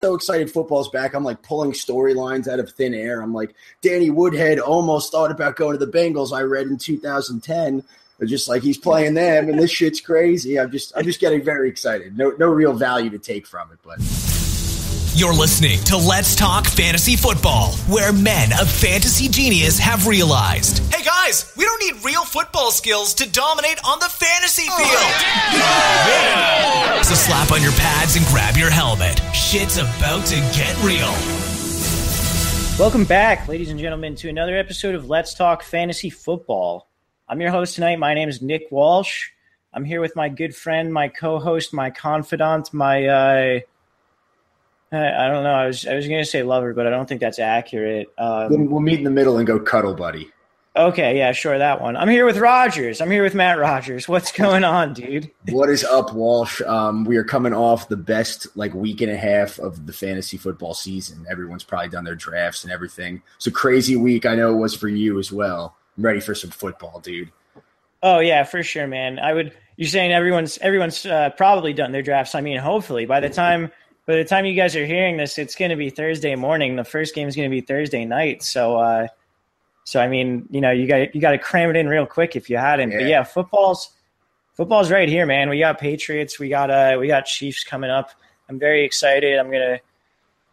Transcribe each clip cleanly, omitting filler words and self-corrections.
So excited football's back. I'm like pulling storylines out of thin air. I'm like, Danny Woodhead almost thought about going to the Bengals. I read in 2010. They're just like, he's playing them, and this shit's crazy. I'm just getting very excited. No real value to take from it, but. You're listening to Let's Talk Fantasy Football, where men of fantasy genius have realized, hey guys, we don't need real football skills to dominate on the fantasy field. Yeah. So slap on your pads and grab your helmet. Shit's about to get real. Welcome back, ladies and gentlemen, to another episode of Let's Talk Fantasy Football. I'm your host tonight. My name is Nick Walsh. I'm here with my good friend, my co-host, my confidant, my I don't know. I was going to say lover, but I don't think that's accurate. We'll meet in the middle and go cuddle buddy. Okay, yeah, sure, that one. I'm here with Rogers. I'm here with Matt Rogers. What's going on, dude? What is up, Walsh? We are coming off the best week and a half of the fantasy football season. Everyone's probably done their drafts and everything. It's a crazy week. I know it was for you as well. I'm ready for some football, dude. Oh yeah, for sure, man. You're saying everyone's probably done their drafts. I mean, hopefully by the time you guys are hearing this, it's going to be Thursday morning. The first game is going to be Thursday night. So I mean, you got to cram it in real quick if you hadn't. Yeah. But yeah, football's right here, man. We got Patriots. We got Chiefs coming up. I'm very excited. I'm gonna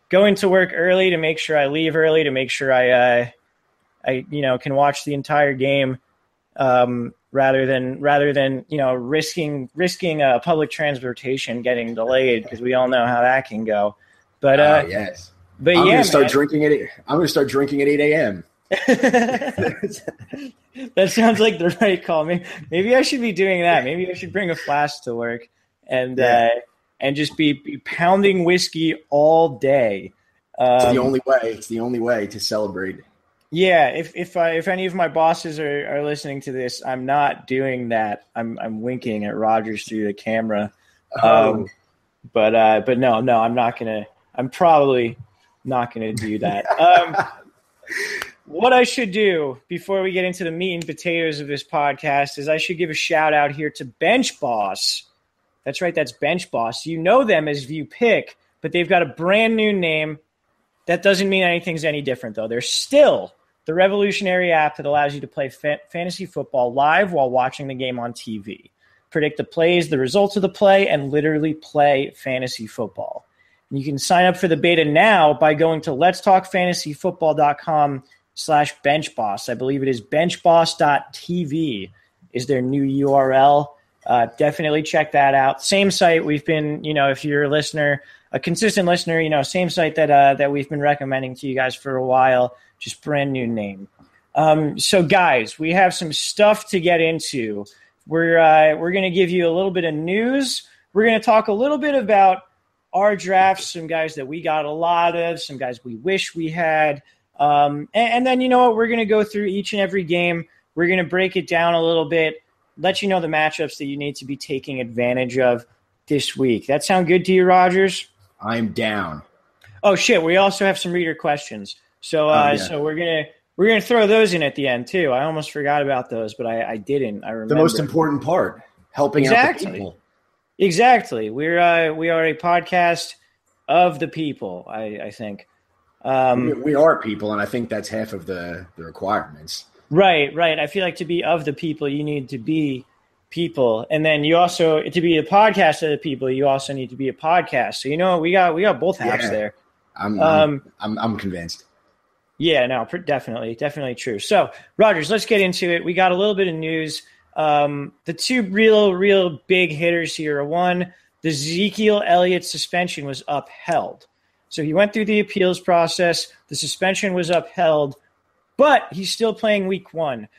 go into work early to make sure I leave early to make sure I can watch the entire game. Rather than risking public transportation getting delayed, because we all know how that can go. But yes, but I'm yeah, gonna start drinking at 8 a.m. That sounds like the right call. Maybe I should be doing that. Maybe I should bring a flask to work and just be pounding whiskey all day. It's the only way. It's the only way to celebrate. Yeah, if any of my bosses are listening to this, I'm not doing that. I'm winking at Rogers through the camera. But no, I'm probably not gonna do that. What I should do before we get into the meat and potatoes of this podcast is I should give a shout out here to BenchBoss. That's right, that's BenchBoss. You know them as View Pick, but they've got a brand new name. That doesn't mean anything's any different, though. They're still the revolutionary app that allows you to play fantasy football live while watching the game on TV. Predict the plays, the results of the play, and literally play fantasy football. And you can sign up for the beta now by going to letstalkfantasyfootball.com/benchboss. I believe it is benchboss.tv is their new URL. Definitely check that out. Same site we've been, if you're a listener, a consistent listener, same site that we've been recommending to you guys for a while, just brand new name. So guys, we have some stuff to get into. We're going to give you a little bit of news. We're going to talk a little bit about our drafts, some guys that we got a lot of, some guys we wish we had. And then, we're going to go through each and every game. We're going to break it down a little bit, let you know the matchups that you need to be taking advantage of this week. That sound good to you, Rogers? I'm down. Oh shit! We also have some reader questions, so we're gonna throw those in at the end too. I almost forgot about those, but I didn't. I remember the most important part: helping out the people. Exactly. We are a podcast of the people. I think we are people, and I think that's half of the requirements. Right. I feel like to be of the people, you need to be people, and then you also to be a podcast of the people, you also need to be a podcast. So we got both halves there. I'm convinced. Yeah, no, definitely true. So Rogers, let's get into it. We got a little bit of news. The two real big hitters here are one, the Ezekiel Elliott suspension was upheld. So he went through the appeals process. The suspension was upheld, but he's still playing week 1.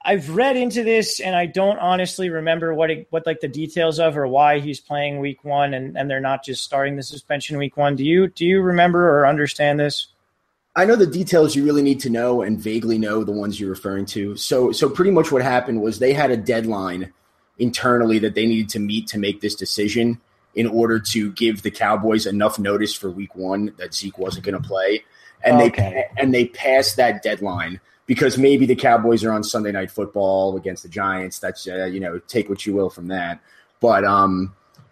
I've read into this, and I don't honestly remember what the details of or why he's playing week 1, and they're not just starting the suspension week 1. Do you remember or understand this? I know the details you really need to know and vaguely know the ones you're referring to. So pretty much what happened was they had a deadline internally that they needed to meet to make this decision in order to give the Cowboys enough notice for week 1 that Zeke wasn't going to play. And they passed that deadline. Because maybe the Cowboys are on Sunday Night Football against the Giants. That's take what you will from that. But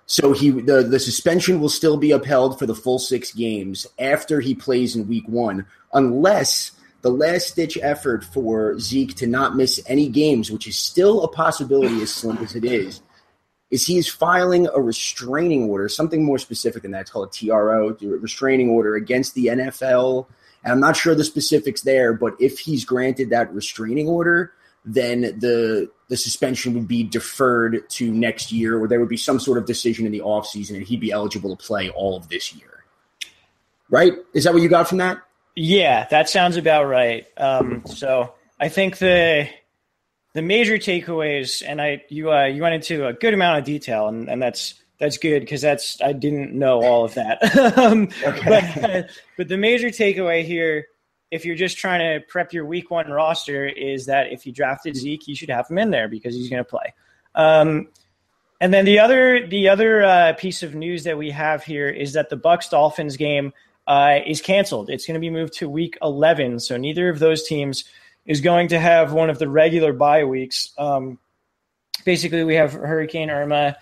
So the suspension will still be upheld for the full 6 games after he plays in week 1, unless the last-ditch effort for Zeke to not miss any games, which is still a possibility as slim as it is he is filing a restraining order, something more specific than that. It's called a TRO, restraining order against the NFL. And I'm not sure the specifics there, but if he's granted that restraining order, then the suspension would be deferred to next year, or there would be some sort of decision in the offseason, and he'd be eligible to play all of this year. Right? Is that what you got from that? Yeah, that sounds about right. So I think the major takeaways, and you went into a good amount of detail, and that's good because I didn't know all of that. Okay. But the major takeaway here, if you're just trying to prep your week 1 roster, is that if you drafted Zeke, you should have him in there because he's going to play. And then the other piece of news that we have here is that the Bucs-Dolphins game is canceled. It's going to be moved to week 11, so neither of those teams is going to have one of the regular bye weeks. Basically, we have Hurricane Irma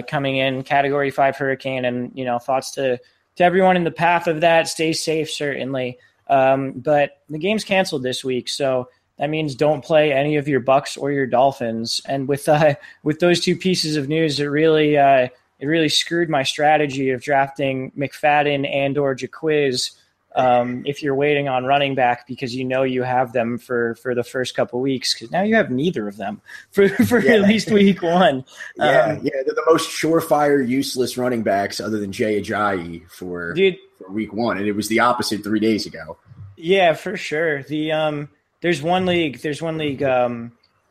coming in, Category 5 hurricane, and thoughts to everyone in the path of that. Stay safe, certainly. But the game's canceled this week, so that means don't play any of your Bucs or your Dolphins. And with those 2 pieces of news, it really screwed my strategy of drafting McFadden and or Jaquiz if you're waiting on running back because you have them for the first couple of weeks, because now you have neither of them for at least week 1. They're the most surefire, useless running backs other than Jay Ajayi for week 1, and it was the opposite 3 days ago. Yeah, for sure. There's one league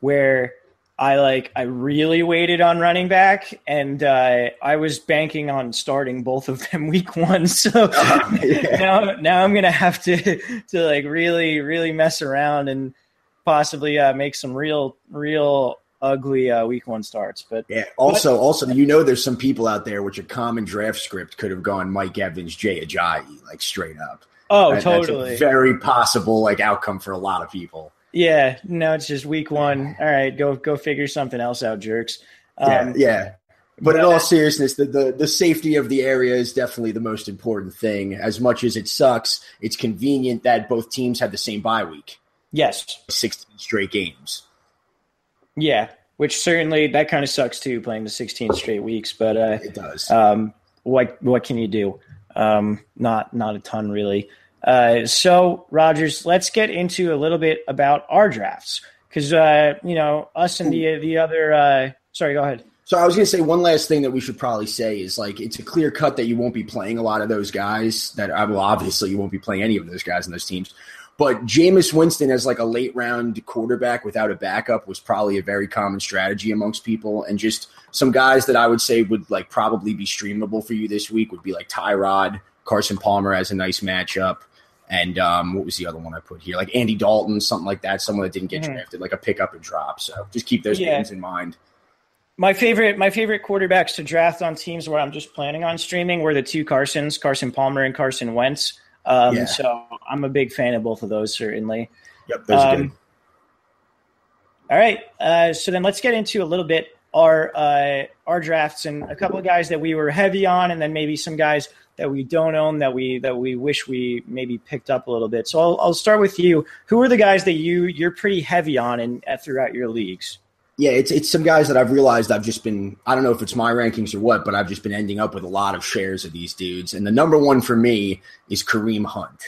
where I really waited on running back, and I was banking on starting both of them week 1. So now I'm gonna have to really really mess around and possibly make some real ugly week 1 starts. But yeah, also there's some people out there which a common draft script could have gone Mike Evans, Jay Ajayi, like straight up. Oh, totally. That's a very possible outcome for a lot of people. Yeah, no, it's just week 1. All right, go figure something else out, jerks. Yeah. But in all seriousness, the safety of the area is definitely the most important thing. As much as it sucks, it's convenient that both teams have the same bye week. Yes. 16 straight games. Yeah, which certainly that kind of sucks too, playing the 16 straight weeks. But it does. What can you do? Not a ton, really. So, Rogers, let's get into a little bit about our drafts because, us and the other sorry, go ahead. So I was going to say one last thing that we should probably say is it's a clear cut that you won't be playing a lot of those guys obviously you won't be playing any of those guys in those teams. But Jameis Winston as a late round quarterback without a backup was probably a very common strategy amongst people. And just some guys that I would say would probably be streamable for you this week would be Tyrod. Carson Palmer has a nice matchup. And what was the other one I put here? Andy Dalton, something like that, someone that didn't get drafted, a pick up and drop. So just keep those names in mind. My favorite quarterbacks to draft on teams where I'm just planning on streaming were the 2 Carsons, Carson Palmer and Carson Wentz. So I'm a big fan of both of those, certainly. Yep, those are good. All right, so then let's get into a little bit our drafts and a couple of guys that we were heavy on, and then maybe some guys that we don't own that we wish we maybe picked up a little bit. So I'll start with you. Who are the guys that you're pretty heavy on throughout your leagues? Yeah, it's some guys that I've realized I've just been – I don't know if it's my rankings or what, but I've just been ending up with a lot of shares of these dudes. And the number one for me is Kareem Hunt.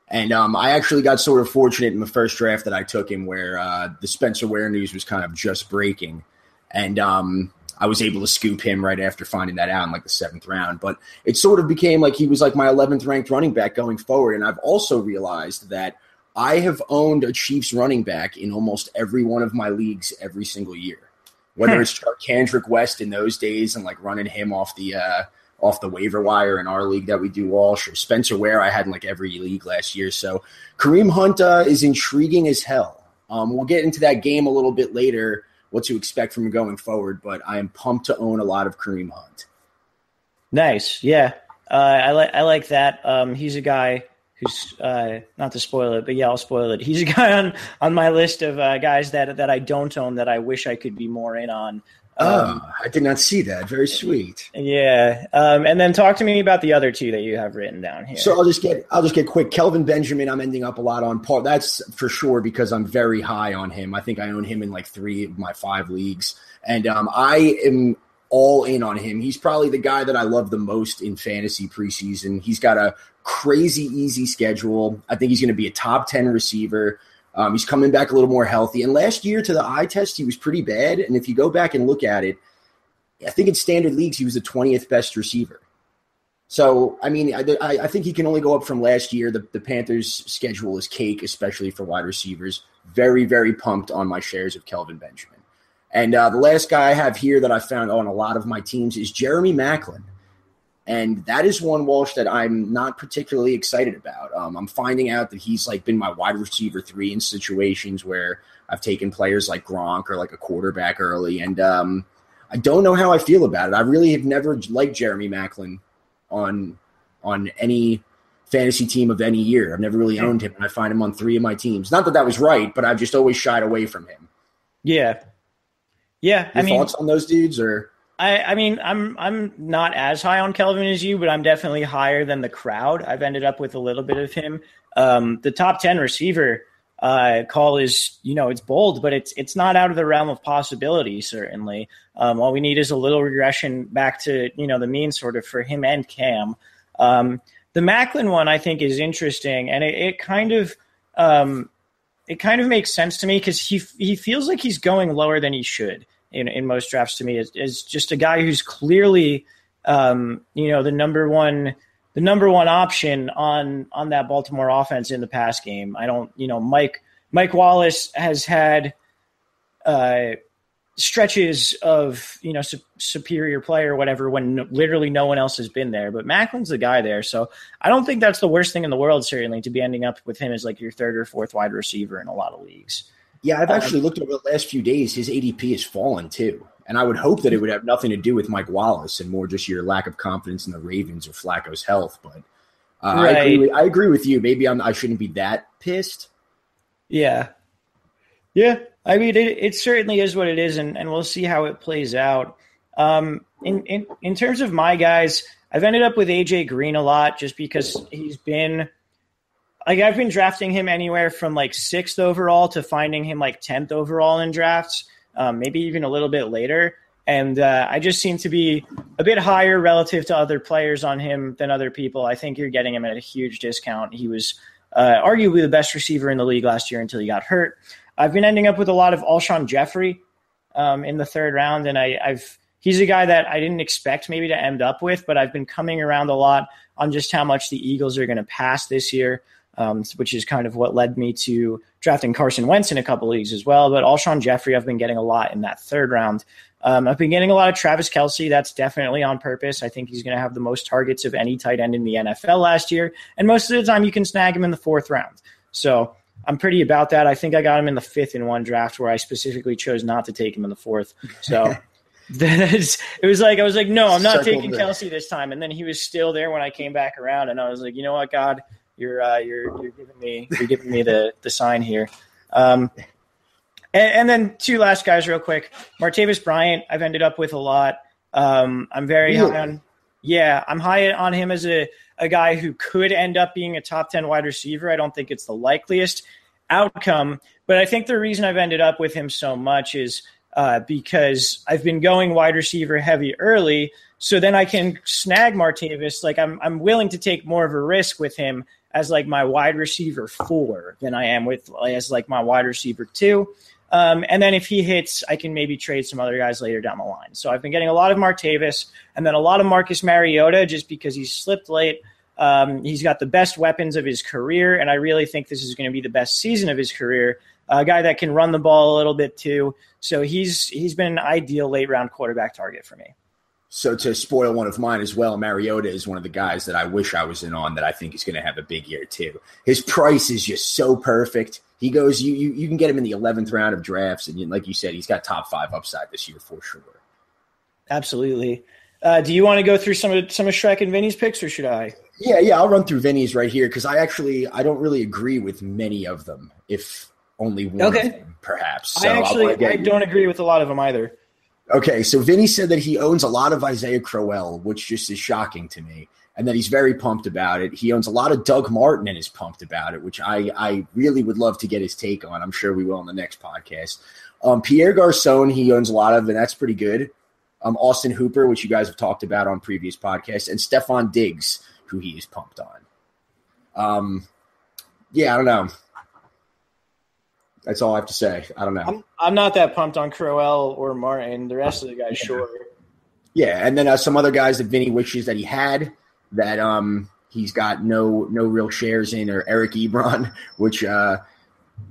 And I actually got sort of fortunate in the first draft that I took him where the Spencer Ware news was kind of just breaking. And I was able to scoop him right after finding that out in the 7th round. But it sort of became he was my 11th ranked running back going forward. And I've also realized that I have owned a Chiefs running back in almost every one of my leagues every single year, whether it's Kendrick West in those days and running him off the waiver wire in our league that we do Walsh, or Spencer Ware I had in every league last year. So Kareem Hunt is intriguing as hell. We'll get into that game a little bit later, what to expect from him going forward, but I am pumped to own a lot of Kareem Hunt. Nice. Yeah. I like that. He's a guy who's not to spoil it, but yeah, I'll spoil it. He's a guy on my list of guys that I don't own that I wish I could be more in on. I did not see that. Very sweet. Yeah. And then talk to me about the other two that you have written down here. So I'll just get quick. Kelvin Benjamin, I'm ending up a lot on par. That's for sure because I'm very high on him. I think I own him in like 3 of my 5 leagues. And I am all in on him. He's probably the guy that I love the most in fantasy preseason. He's got a crazy easy schedule. I think he's going to be a top 10 receiver. He's coming back a little more healthy. And last year to the eye test, he was pretty bad. And if you go back and look at it, I think in standard leagues, he was the 20th best receiver. So, I mean, I think he can only go up from last year. The Panthers' schedule is cake, especially for wide receivers. Very, very pumped on my shares of Kelvin Benjamin. And the last guy I have here that I found on a lot of my teams is Jeremy Maclin. And that is one, Walsh, that I'm not particularly excited about. I'm finding out that he's like been my wide receiver 3 in situations where I've taken players like Gronk or like a quarterback early. And I don't know how I feel about it. I really have never liked Jeremy Maclin on any fantasy team of any year. I've never really owned him, and I find him on 3 of my teams. Not that that was right, but I've just always shied away from him. Yeah. Yeah. Your thoughts on those dudes, or? I mean, I'm not as high on Kelvin as you, but I'm definitely higher than the crowd. I've ended up with a little bit of him. The top 10 receiver call is, it's bold, but it's not out of the realm of possibility, certainly. All we need is a little regression back to, the mean sort of for him and Cam. The Maclin one I think is interesting, and it kind of makes sense to me because he feels like he's going lower than he should. In most drafts to me is just a guy who's clearly, the number one option on that Baltimore offense in the pass game. I don't, Mike Wallace has had stretches of, superior play or whatever when literally no one else has been there, but Macklin's the guy there. So I don't think that's the worst thing in the world, certainly, to be ending up with him as like your 3rd or 4th wide receiver in a lot of leagues. Yeah, I've actually looked over the last few days. His ADP has fallen too. And I would hope that it would have nothing to do with Mike Wallace and more just your lack of confidence in the Ravens or Flacco's health. But right. I agree with you. Maybe I shouldn't be that pissed. Yeah. Yeah. I mean, it certainly is what it is, and we'll see how it plays out. In terms of my guys, I've ended up with AJ Green a lot just because he's been – I've been drafting him anywhere from like 6th overall to finding him like 10th overall in drafts, maybe even a little bit later. And I just seem to be a bit higher relative to other players on him than other people. I think you're getting him at a huge discount. He was arguably the best receiver in the league last year until he got hurt. I've been ending up with a lot of Alshon Jeffrey in the 3rd round, and he's a guy that I didn't expect maybe to end up with, but I've been coming around a lot on just how much the Eagles are going to pass this year. Which is kind of what led me to drafting Carson Wentz in a couple leagues as well. But Alshon Jeffrey, I've been getting a lot in that 3rd round. I've been getting a lot of Travis Kelce. That's definitely on purpose. I think he's going to have the most targets of any tight end in the NFL last year. And most of the time you can snag him in the 4th round. So I'm pretty about that. I think I got him in the 5th in one draft where I specifically chose not to take him in the 4th. So it was like, I was like, no, I'm not taking Kelce this time. And then he was still there when I came back around. And I was like, you know what, God, You're giving me the sign here. And then 2 last guys real quick. Martavis Bryant, I've ended up with a lot. I'm very high on. Yeah, I'm high on him as a guy who could end up being a top 10 wide receiver. I don't think it's the likeliest outcome, but I think the reason I've ended up with him so much is because I've been going wide receiver heavy early. So then I can snag Martavis. Like I'm willing to take more of a risk with him as like my wide receiver 4 than I am as like my wide receiver 2. And then if he hits, I can maybe trade some other guys later down the line. So I've been getting a lot of Martavis and then a lot of Marcus Mariota just because he's slipped late. He's got the best weapons of his career, and I really think this is going to be the best season of his career. A guy that can run the ball a little bit too. So he's been an ideal late-round quarterback target for me. So to spoil one of mine as well, Mariota is one of the guys that I wish I was in on that I think is going to have a big year too. His price is just so perfect. He goes, you can get him in the 11th round of drafts, and like you said, he's got top 5 upside this year for sure. Absolutely. Do you want to go through some of Shrek and Vinny's picks, or should I? Yeah, I'll run through Vinny's right here because I don't really agree with many of them, if only one of them, perhaps. So I don't agree with a lot of them either. Okay, so Vinny said that he owns a lot of Isaiah Crowell, which just is shocking to me, and that he's very pumped about it. He owns a lot of Doug Martin and is pumped about it, which I really would love to get his take on. I'm sure we will in the next podcast. Pierre Garçon, he owns a lot of, and that's pretty good. Austin Hooper, which you guys have talked about on previous podcasts, and Stephon Diggs, who he is pumped on. Yeah, I don't know. That's all I have to say. I don't know. I'm not that pumped on Crowell or Martin. The rest of the guys, sure. Yeah, and then some other guys that Vinny wishes that he had that he's got no real shares in, or Eric Ebron, which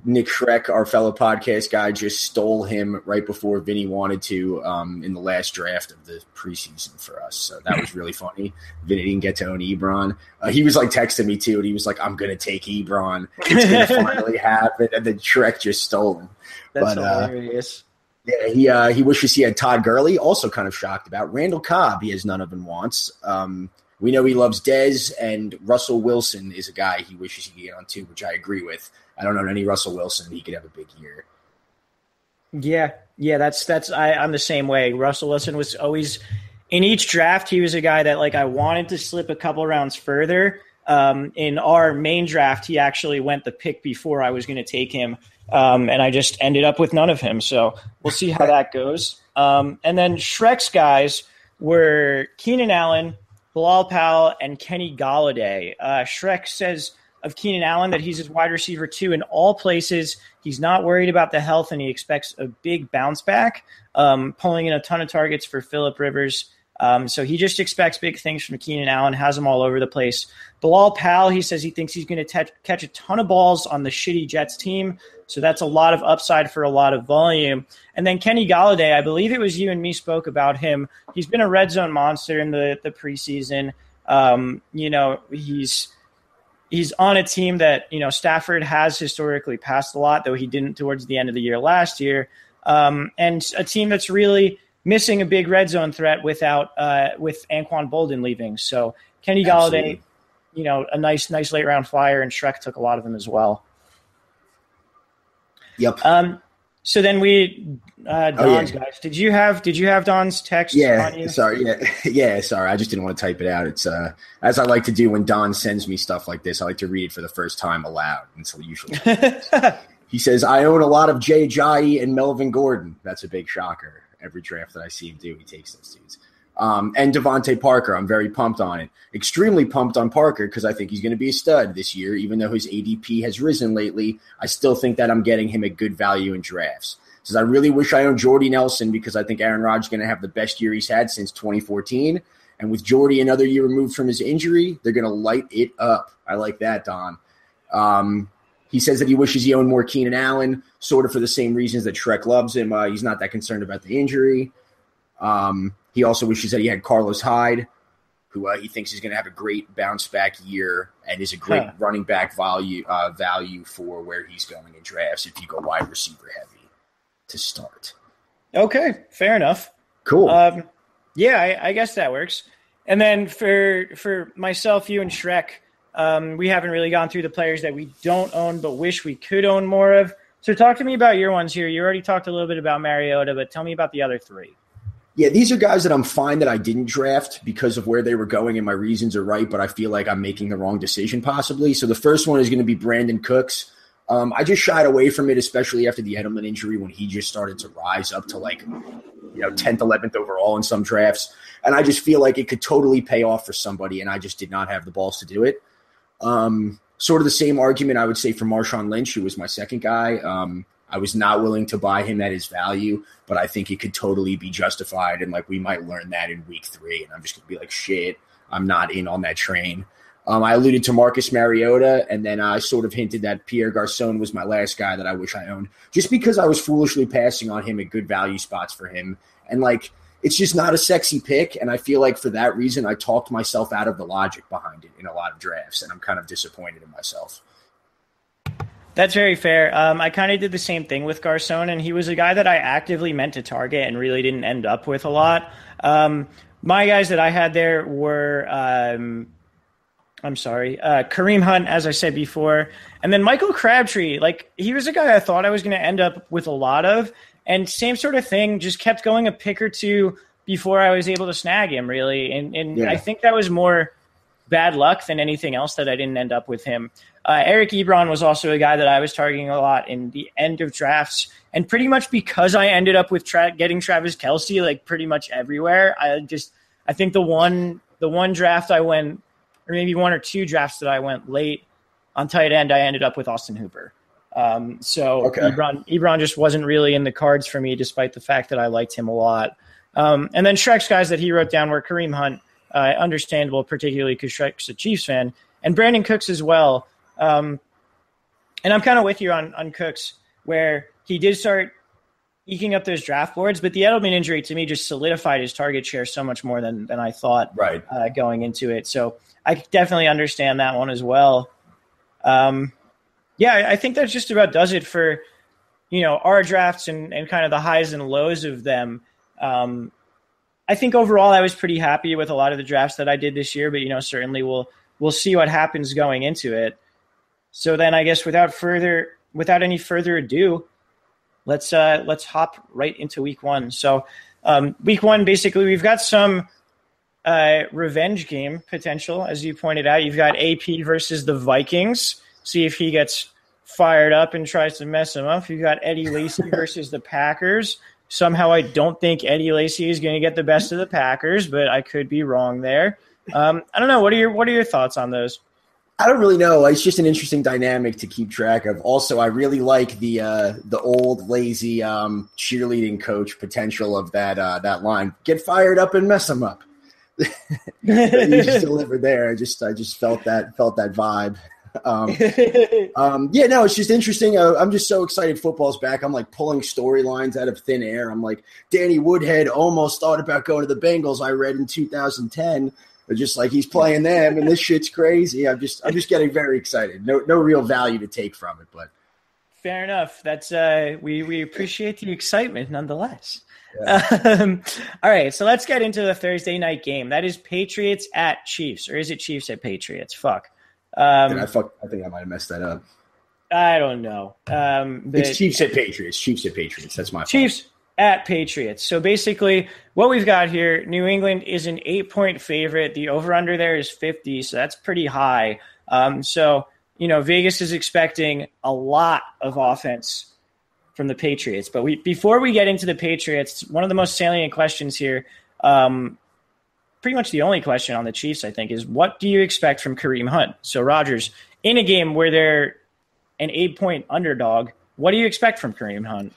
Nick Schreck, our fellow podcast guy, just stole him right before Vinny wanted to in the last draft of the preseason for us. So that was really funny. Vinny didn't get to own Ebron. He was like texting me too, and he was like, "I'm gonna take Ebron. It's gonna finally happen." And then Schreck just stole him. That's hilarious. Yeah, he wishes he had Todd Gurley. Also, kind of shocked about Randall Cobb. He has none of and wants. We know he loves Dez, and Russell Wilson is a guy he wishes he could get on too, which I agree with. I don't know any Russell Wilson. He could have a big year. Yeah. I'm the same way. Russell Wilson was always in each draft. He was a guy that I wanted to slip a couple rounds further. In our main draft, he actually went the pick before I was going to take him, and I just ended up with none of him. So we'll see how that goes. And then Shrek's guys were Keenan Allen, Bilal Powell, and Kenny Golladay. Shrek says of Keenan Allen that he's his wide receiver 2 in all places. He's not worried about the health, and he expects a big bounce back, pulling in a ton of targets for Phillip Rivers. So he just expects big things from Keenan Allen, has him all over the place. Bilal Powell, he says he thinks he's going to catch a ton of balls on the shitty Jets team. So that's a lot of upside for a lot of volume. And then Kenny Golladay, I believe it was you and me spoke about him. He's been a red zone monster in the preseason. He's on a team that, Stafford has historically passed a lot, though he didn't towards the end of the year last year. And a team that's really missing a big red zone threat with Anquan Bolden leaving. So Kenny Golladay, a nice late round flyer, and Shrek took a lot of them as well. Yep. So then Don's guys. Did you have Don's text? Yeah. On you? Sorry. Yeah. Sorry. I just didn't want to type it out. It's as I like to do when Don sends me stuff like this. I like to read it for the first time aloud. And so usually he says, "I own a lot of Jay Ajayi and Melvin Gordon." That's a big shocker. Every draft that I see him do, he takes those dudes. And Devontae Parker. I'm very pumped on it. Extremely pumped on Parker because I think he's going to be a stud this year. Even though his ADP has risen lately, I still think that I'm getting him at good value in drafts. Says, I really wish I owned Jordy Nelson because I think Aaron Rodgers is going to have the best year he's had since 2014. And with Jordy another year removed from his injury, they're going to light it up. I like that, Don. He says that he wishes he owned more Keenan Allen, sort of for the same reasons that Shrek loves him. He's not that concerned about the injury. He also wishes that he had Carlos Hyde, who he thinks is going to have a great bounce-back year and is a great running back value for where he's going in drafts if you go wide receiver heavy to start. Okay, fair enough. Cool. I guess that works. And then for myself, you, and Shrek, we haven't really gone through the players that we don't own but wish we could own more of. So talk to me about your ones here. You already talked a little bit about Mariota, but tell me about the other 3. Yeah, these are guys that I'm fine that I didn't draft because of where they were going and my reasons are right, but I feel like I'm making the wrong decision possibly. So the first one is going to be Brandon Cooks. I just shied away from it, especially after the Edelman injury when he just started to rise up to 10th, 11th overall in some drafts. And I just feel like it could totally pay off for somebody, and I just did not have the balls to do it. Sort of the same argument I would say for Marshawn Lynch, who was my second guy. I was not willing to buy him at his value, but I think it could totally be justified. And we might learn that in week 3. And I'm just going to be like, shit, I'm not in on that train. I alluded to Marcus Mariota, and then I sort of hinted that Pierre Garçon was my last guy that I wish I owned, just because I was foolishly passing on him at good value spots for him. And it's just not a sexy pick. And I feel like for that reason, I talked myself out of the logic behind it in a lot of drafts. And I'm kind of disappointed in myself. That's very fair. I kind of did the same thing with Garçon, and he was a guy that I actively meant to target and really didn't end up with a lot. My guys that I had there were, Kareem Hunt, as I said before, and then Michael Crabtree. He was a guy I thought I was going to end up with a lot of, And same sort of thing, just kept going a pick or two before I was able to snag him, really. And I think that was more bad luck than anything else that I didn't end up with him. Eric Ebron was also a guy that I was targeting a lot in the end of drafts. And pretty much because I ended up with getting Travis Kelce, like pretty much everywhere, I think the one draft I went, or maybe one or two drafts that I went late on tight end, I ended up with Austin Hooper. Ebron just wasn't really in the cards for me, despite the fact that I liked him a lot. And then Shrek's guys that he wrote down were Kareem Hunt, understandable, particularly because Shrek's a Chiefs fan, and Brandon Cooks as well. And I'm kind of with you on Cooks, where he did start eking up those draft boards, but the Edelman injury to me just solidified his target share so much more than I thought going into it. So I definitely understand that one as well. I think that just about does it for, our drafts and kind of the highs and lows of them. I think overall I was pretty happy with a lot of the drafts that I did this year, but, certainly we'll see what happens going into it. So then I guess without any further ado, let's hop right into week one. So week one, basically we've got some revenge game potential. As you pointed out, you've got AP versus the Vikings. See if he gets fired up and tries to mess him up. You've got Eddie Lacy versus the Packers. Somehow I don't think Eddie Lacy is going to get the best of the Packers, but I could be wrong there. I don't know. What are your thoughts on those? I don't really know. It's just an interesting dynamic to keep track of. Also, I really like the old lazy cheerleading coach potential of that line. Get fired up and mess them up. You just delivered there. I just felt that vibe. It's just interesting. I'm just so excited football's back. I'm like pulling storylines out of thin air. I'm like, Danny Woodhead almost thought about going to the Bengals. I read in 2010. Just like he's playing them, and this shit's crazy. I'm just getting very excited. No real value to take from it, but fair enough. That's we appreciate the excitement nonetheless. Yeah. All right, so let's get into the Thursday night game. That is Patriots at Chiefs, or is it Chiefs at Patriots? Fuck. I think I might have messed that up. I don't know. It's Chiefs at Patriots. Chiefs at Patriots. That's my Chiefs fault. At Patriots. So basically what we've got here, New England is an 8-point favorite. The over-under there is 50, so that's pretty high. Vegas is expecting a lot of offense from the Patriots. But before we get into the Patriots, one of the most salient questions here, pretty much the only question on the Chiefs, I think, is what do you expect from Kareem Hunt? So, Rogers, in a game where they're an 8-point underdog, what do you expect from Kareem Hunt?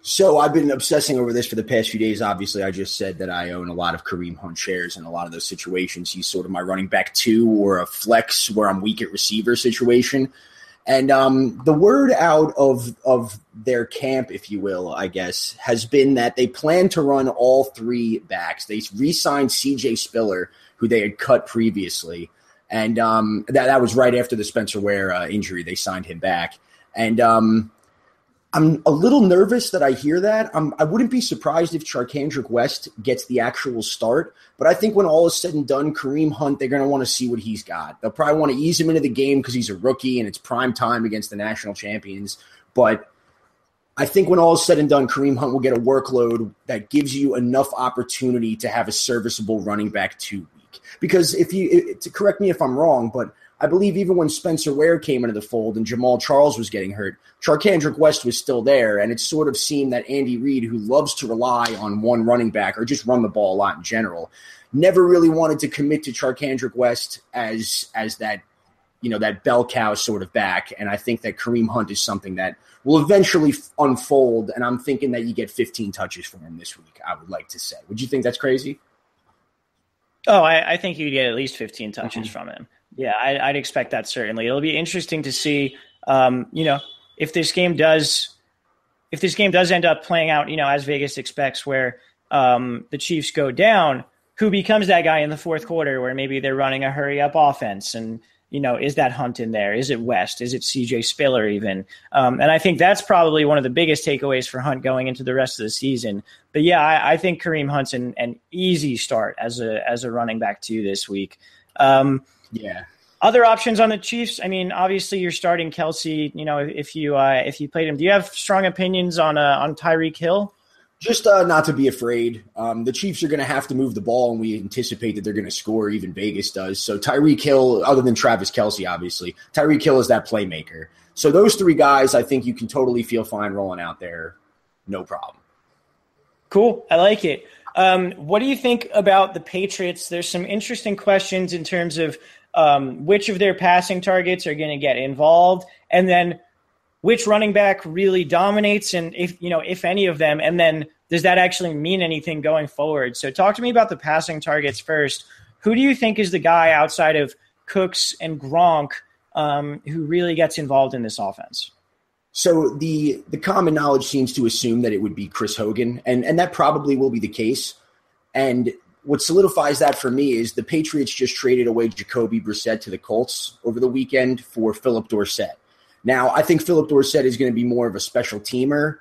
So I've been obsessing over this for the past few days. Obviously, I just said that I own a lot of Kareem Hunt shares in a lot of those situations. He's sort of my running back 2 or a flex where I'm weak at receiver situation. And the word out of their camp, if you will, I guess, has been that they plan to run all 3 backs. They re-signed C.J. Spiller, who they had cut previously. And that was right after the Spencer Ware injury. They signed him back. And I'm a little nervous that I hear that. I wouldn't be surprised if Charkandrick West gets the actual start, but I think when all is said and done, Kareem Hunt, they're going to want to see what he's got. They'll probably want to ease him into the game because he's a rookie and it's prime time against the national champions. But I think when all is said and done, Kareem Hunt will get a workload that gives you enough opportunity to have a serviceable running back 2 week. Because to correct me if I'm wrong, but I believe even when Spencer Ware came into the fold and Jamal Charles was getting hurt, Charkandrick West was still there, and it sort of seemed that Andy Reid, who loves to rely on one running back or just run the ball a lot in general, never really wanted to commit to Charkandrick West as that, that bell cow sort of back. And I think that Kareem Hunt is something that will eventually unfold, and I'm thinking that you get 15 touches from him this week, I would like to say. Would you think that's crazy? Oh, I think you'd get at least 15 touches from him. Yeah, I'd expect that certainly. It'll be interesting to see, if this game does end up playing out, as Vegas expects, where the Chiefs go down, who becomes that guy in the fourth quarter where maybe they're running a hurry up offense, and is that Hunt in there? Is it West? Is it C.J. Spiller even? And I think that's probably one of the biggest takeaways for Hunt going into the rest of the season. But yeah, I think Kareem Hunt's an easy start as a running back 2 this week. Yeah. Other options on the Chiefs. I mean, obviously you're starting Kelsey. You know, if you played him, do you have strong opinions on Tyreek Hill? Just not to be afraid. The Chiefs are going to have to move the ball, and we anticipate that they're going to score. Even Vegas does. So Tyreek Hill, other than Travis Kelsey, obviously, Tyreek Hill is that playmaker. So those three guys, I think you can totally feel fine rolling out there. No problem. Cool. I like it. What do you think about the Patriots? There's some interesting questions in terms of which of their passing targets are going to get involved, and then which running back really dominates, and if any of them, and then does that actually mean anything going forward? So talk to me about the passing targets first. Who do you think is the guy outside of Cooks and Gronk who really gets involved in this offense? So the common knowledge seems to assume that it would be Chris Hogan, and that probably will be the case. And what solidifies that for me is the Patriots just traded away Jacoby Brissett to the Colts over the weekend for Philip Dorsett. Now, I think Philip Dorsett is going to be more of a special teamer.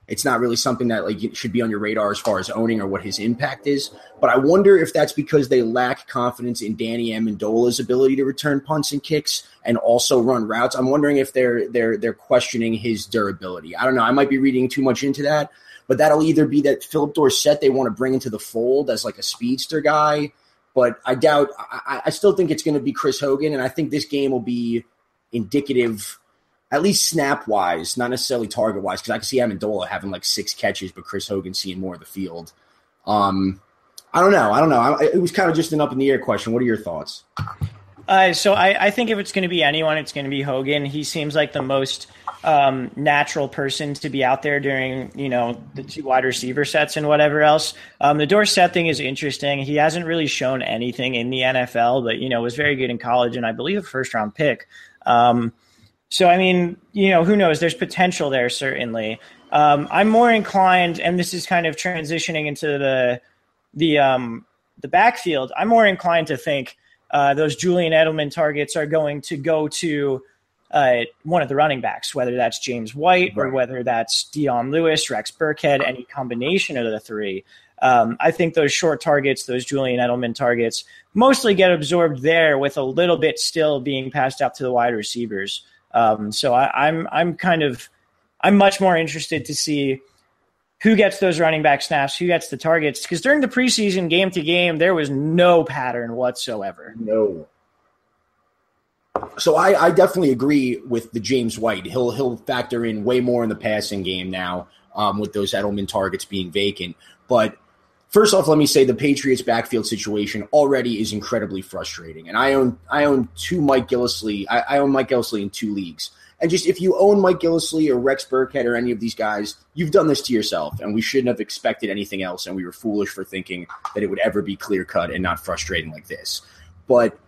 It's not really something that should be on your radar as far as owning or what his impact is. But I wonder if that's because they lack confidence in Danny Amendola's ability to return punts and kicks and also run routes. I'm wondering if they're questioning his durability. I don't know. I might be reading too much into that. But that'll either be that Philip Dorsett they want to bring into the fold as like a speedster guy. But I doubt – I still think it's going to be Chris Hogan, and I think this game will be indicative, at least snap-wise, not necessarily target-wise, because I can see Amendola having like 6 catches, but Chris Hogan seeing more of the field. I don't know. It was kind of just an up-in-the-air question. What are your thoughts? So I think if it's going to be anyone, it's going to be Hogan. He seems like the most natural person to be out there during, the 2 wide receiver sets and whatever else. The Dorsett thing is interesting. He hasn't really shown anything in the NFL, but, was very good in college and I believe a first-round pick. So, I mean, who knows? There's potential there, certainly. I'm more inclined, and this is kind of transitioning into the backfield, I'm more inclined to think those Julian Edelman targets are going to go to one of the running backs, whether that's James White or whether that's Dion Lewis, Rex Burkhead, any combination of the three. I think those short targets, those Julian Edelman targets, mostly get absorbed there with a little bit still being passed out to the wide receivers. So I'm much more interested to see who gets those running back snaps, who gets the targets, because during the preseason game to game, there was no pattern whatsoever. No. So I definitely agree with the James White. He'll factor in way more in the passing game now with those Edelman targets being vacant. But first off, let me say the Patriots backfield situation already is incredibly frustrating. And I own Mike Gillislee. I own Mike Gillislee in 2 leagues. And just if you own Mike Gillislee or Rex Burkhead or any of these guys, you've done this to yourself, and we shouldn't have expected anything else, and we were foolish for thinking that it would ever be clear-cut and not frustrating like this. But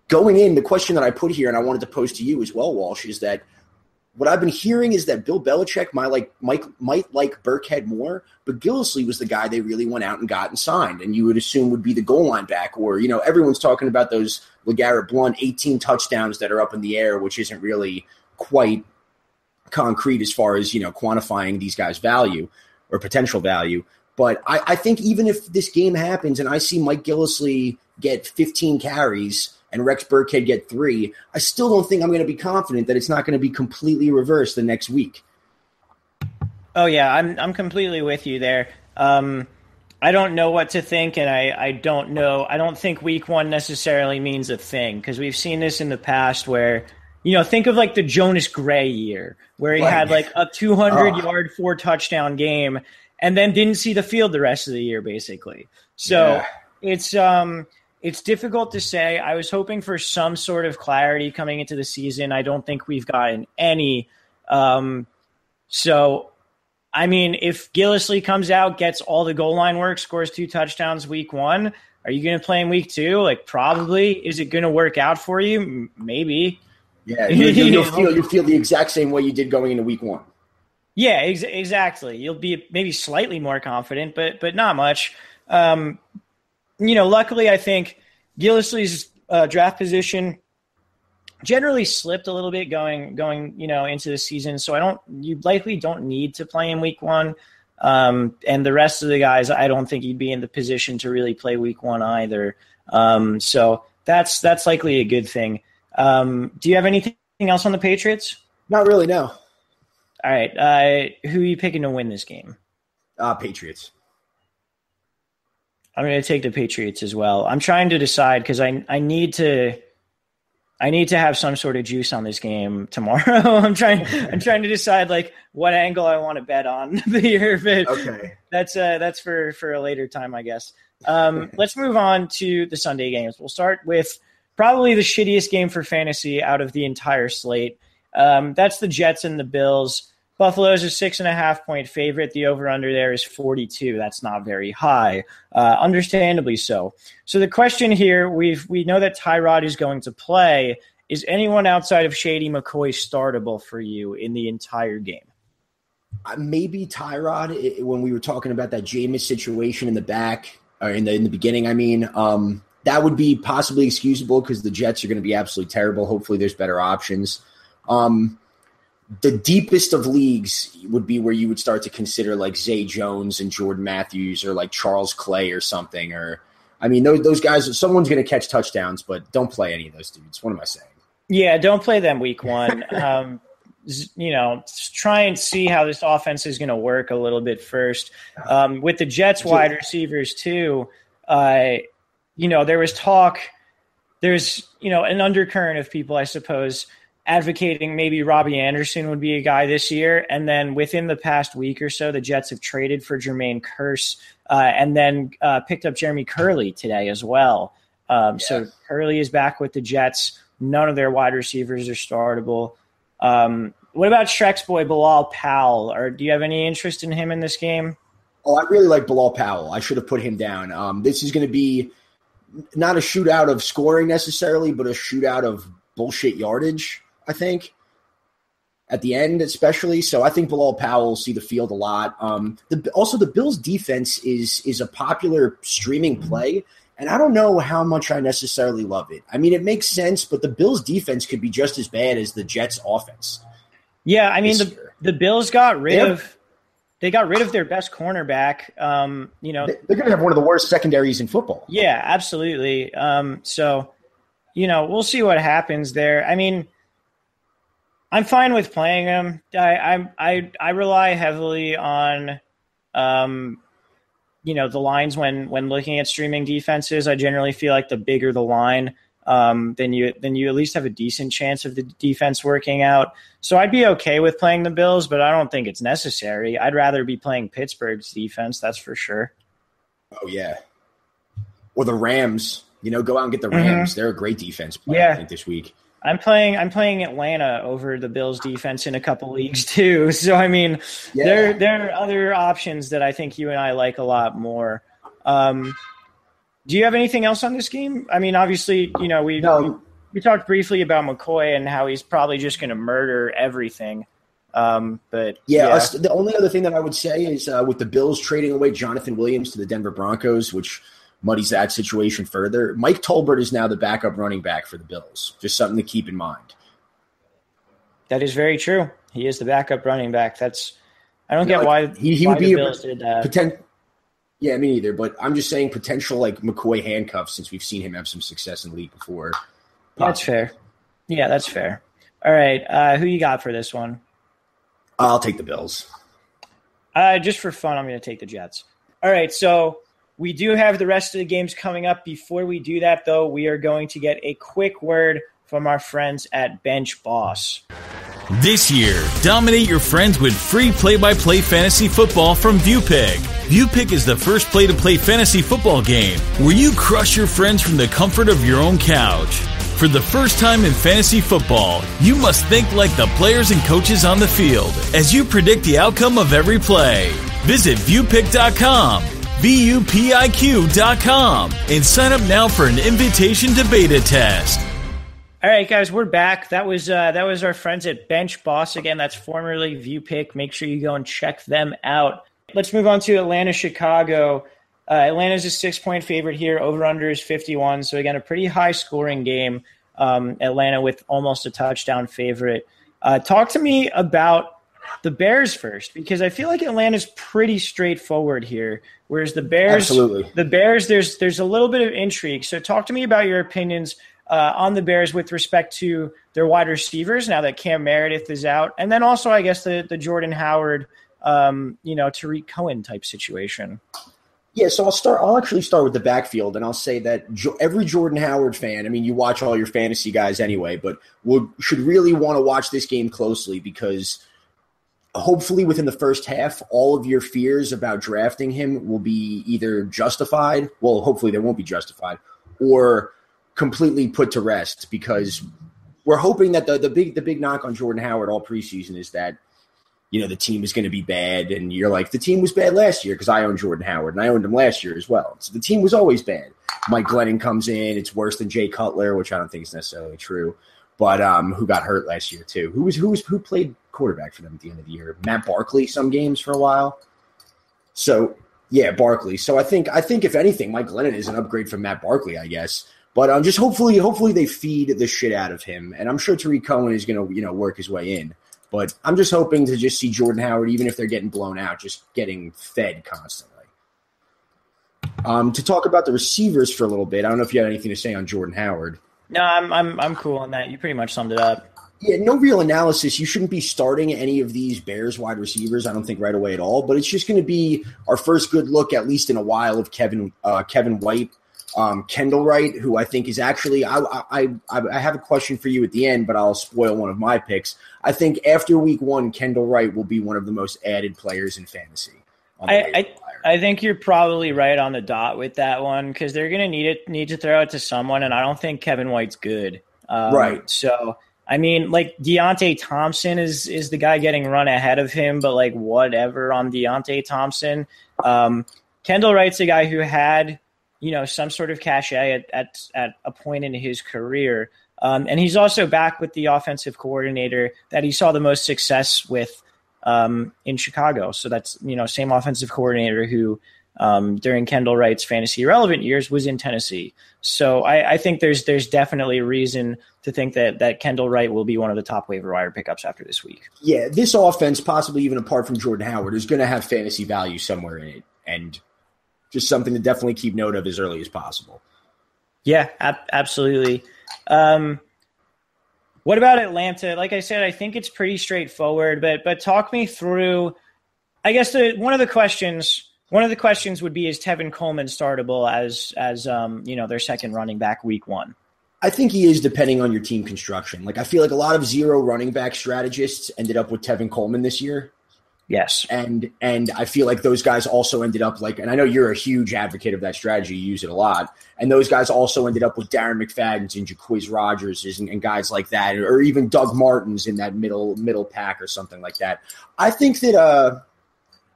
going in, the question that I put here, and I wanted to pose to you as well, Walsh, is that what I've been hearing is that Bill Belichick might like Burkhead more, but Gillislee was the guy they really went out and got and signed, and you would assume would be the goal line back. Or, everyone's talking about those LeGarrette Blount 18 touchdowns that are up in the air, which isn't really quite concrete as far as, quantifying these guys' value or potential value. But I think even if this game happens and I see Mike Gillislee get 15 carries and Rex Burkhead get 3, I still don't think I'm going to be confident that it's not going to be completely reversed the next week. Oh yeah, I'm completely with you there. I don't know what to think, and I don't know. I don't think week 1 necessarily means a thing, because we've seen this in the past where, think of like the Jonas Gray year where he had like a 200-yard, 4-touchdown game and then didn't see the field the rest of the year, basically. So it's difficult to say. I was hoping for some sort of clarity coming into the season. I don't think we've gotten any. So, I mean, if Gillislee comes out, gets all the goal line work, scores 2 touchdowns week 1, are you going to play in week 2? Like, probably. Is it going to work out for you? Maybe. Yeah, you'll feel the exact same way you did going into week 1. Yeah, exactly. You'll be maybe slightly more confident, but not much. Luckily, I think Gillislee's draft position generally slipped a little bit going into the season. So you likely don't need to play in week 1. And the rest of the guys, I don't think you'd be in the position to really play week 1 either. So that's likely a good thing. Do you have anything else on the Patriots? Not really, no. All right. Who are you picking to win this game? Patriots. I'm going to take the Patriots as well. I'm trying to decide because I need to have some sort of juice on this game tomorrow. I'm trying to decide like what angle I want to bet on here. But Okay. That's for a later time, I guess. Let's move on to the Sunday games. We'll start with probably the shittiest game for fantasy out of the entire slate. That's the Jets and the Bills. Buffalo's a 6.5-point favorite. The over-under there is 42. That's not very high, understandably so. So the question here, we know that Tyrod is going to play. Is anyone outside of Shady McCoy startable for you in the entire game? Maybe Tyrod, when we were talking about that Jameis situation in the back, or in the beginning, that would be possibly excusable because the Jets are going to be absolutely terrible. Hopefully there's better options. The deepest of leagues would be where you would start to consider like Zay Jones and Jordan Matthews or like Charles Clay or something. Or, those guys, someone's going to catch touchdowns, but don't play any of those dudes. What am I saying? Yeah, don't play them week one. Try and see how this offense is going to work a little bit first. With the Jets wide receivers too, there was talk. There's, an undercurrent of people, I suppose, advocating maybe Robbie Anderson would be a guy this year. And then within the past week or so, the Jets have traded for Jermaine Kearse and then picked up Jeremy Curley today as well. So Curley is back with the Jets. None of their wide receivers are startable. What about Shrek's boy, Bilal Powell? Or do you have any interest in him in this game? Oh, I really like Bilal Powell. I should have put him down. This is going to be not a shootout of scoring necessarily, but a shootout of bullshit yardage, I think, at the end especially. So I think Bilal Powell will see the field a lot. Also, the Bills' defense is a popular streaming play, and I don't know how much I necessarily love it. It makes sense, but the Bills' defense could be just as bad as the Jets' offense. Yeah, the Bills got rid of their best cornerback. They're going to have one of the worst secondaries in football. Yeah, absolutely. So, we'll see what happens there. I'm fine with playing him. I rely heavily on, the lines when looking at streaming defenses. I generally feel like the bigger the line, then you at least have a decent chance of the defense working out. So I'd be okay with playing the Bills, but I don't think it's necessary. I'd rather be playing Pittsburgh's defense, that's for sure. Oh yeah, or the Rams. Go out and get the Rams. They're a great defense player, I think, this week. I'm playing Atlanta over the Bills defense in a couple leagues too. So there are other options that I think you and I like a lot more. Do you have anything else on this game? Obviously, we talked briefly about McCoy and how he's probably just going to murder everything. The only other thing that I would say is with the Bills trading away Jonathan Williams to the Denver Broncos, which muddies that situation further. Mike Tolbert is now the backup running back for the Bills. Just something to keep in mind. That is very true. He is the backup running back. I don't get why he why would the be Bills did that. Yeah, me neither. But I'm just saying potential like McCoy handcuffs since we've seen him have some success in the league before. That's fair. Yeah, that's fair. All right, who you got for this one? I'll take the Bills. Just for fun, I'm going to take the Jets. All right, so we do have the rest of the games coming up. Before we do that, though, we are going to get a quick word from our friends at BenchBoss. This year, dominate your friends with free play-by-play fantasy football from ViewPick. ViewPick is the first play-to-play fantasy football game where you crush your friends from the comfort of your own couch. For the first time in fantasy football, you must think like the players and coaches on the field as you predict the outcome of every play. Visit viewpick.com. VUPIQ.com and sign up now for an invitation to beta test. All right, guys, we're back. That was our friends at BenchBoss. Again, that's formerly ViewPick. Make sure you go and check them out. Let's move on to Atlanta, Chicago. Atlanta's a 6-point favorite here. Over-under is 51. So, again, a pretty high-scoring game. Atlanta with almost a touchdown favorite. Talk to me about the Bears first, because I feel like Atlanta's pretty straightforward here, whereas the Bears, there's a little bit of intrigue. So talk to me about your opinions on the Bears with respect to their wide receivers now that Cam Meredith is out, and then also I guess the Jordan Howard, Tariq Cohen type situation. Yeah, so I'll actually start with the backfield, and I'll say that every Jordan Howard fan, I mean, you watch all your fantasy guys anyway, but should really want to watch this game closely, because hopefully within the first half, all of your fears about drafting him will be either justified, well, hopefully they won't be justified, or completely put to rest, because we're hoping that the big knock on Jordan Howard all preseason is that, the team is going to be bad, and you're like, the team was bad last year because I owned Jordan Howard, and I owned him last year as well. So the team was always bad. Mike Glennon comes in. It's worse than Jay Cutler, which I don't think is necessarily true, but who got hurt last year too. Who played quarterback for them at the end of the year? Matt Barkley some games for a while. So, yeah, Barkley. So I think if anything, Mike Glennon is an upgrade from Matt Barkley, I guess. But just hopefully they feed the shit out of him, and I'm sure Tariq Cohen is going to work his way in. But I'm just hoping to just see Jordan Howard, even if they're getting blown out, just getting fed constantly. To talk about the receivers for a little bit, I don't know if you had anything to say on Jordan Howard. No, I'm cool on that. You pretty much summed it up. Yeah, no real analysis. You shouldn't be starting any of these Bears wide receivers, I don't think, right away at all. But it's just going to be our first good look, at least in a while, of Kevin White. Kendall Wright, who I think is actually, I have a question for you at the end, but I'll spoil one of my picks. I think after week 1, Kendall Wright will be one of the most added players in fantasy. I think you're probably right on the dot with that one, because they're going to need to throw it to someone, and I don't think Kevin White's good. Right. So, I mean, like Deontay Thompson is the guy getting run ahead of him, but like whatever on Deontay Thompson. Kendall Wright's a guy who had some sort of cachet at a point in his career. And he's also back with the offensive coordinator that he saw the most success with in Chicago. So that's, same offensive coordinator who during Kendall Wright's fantasy relevant years was in Tennessee. So I think there's definitely reason to think that Kendall Wright will be one of the top waiver wire pickups after this week. Yeah, this offense, possibly even apart from Jordan Howard, is going to have fantasy value somewhere in it. And just something to definitely keep note of as early as possible. Yeah, absolutely. What about Atlanta? Like I said, I think it's pretty straightforward, but talk me through, I guess one of the questions would be, is Tevin Coleman startable as their second running back week 1? I think he is, depending on your team construction. Like, I feel like a lot of zero running back strategists ended up with Tevin Coleman this year. Yes. And I feel like those guys also ended up and I know you're a huge advocate of that strategy. You use it a lot. And those guys also ended up with Darren McFadden's and Jaquiz Rogers and guys like that, or even Doug Martin's in that middle pack or something like that. I think that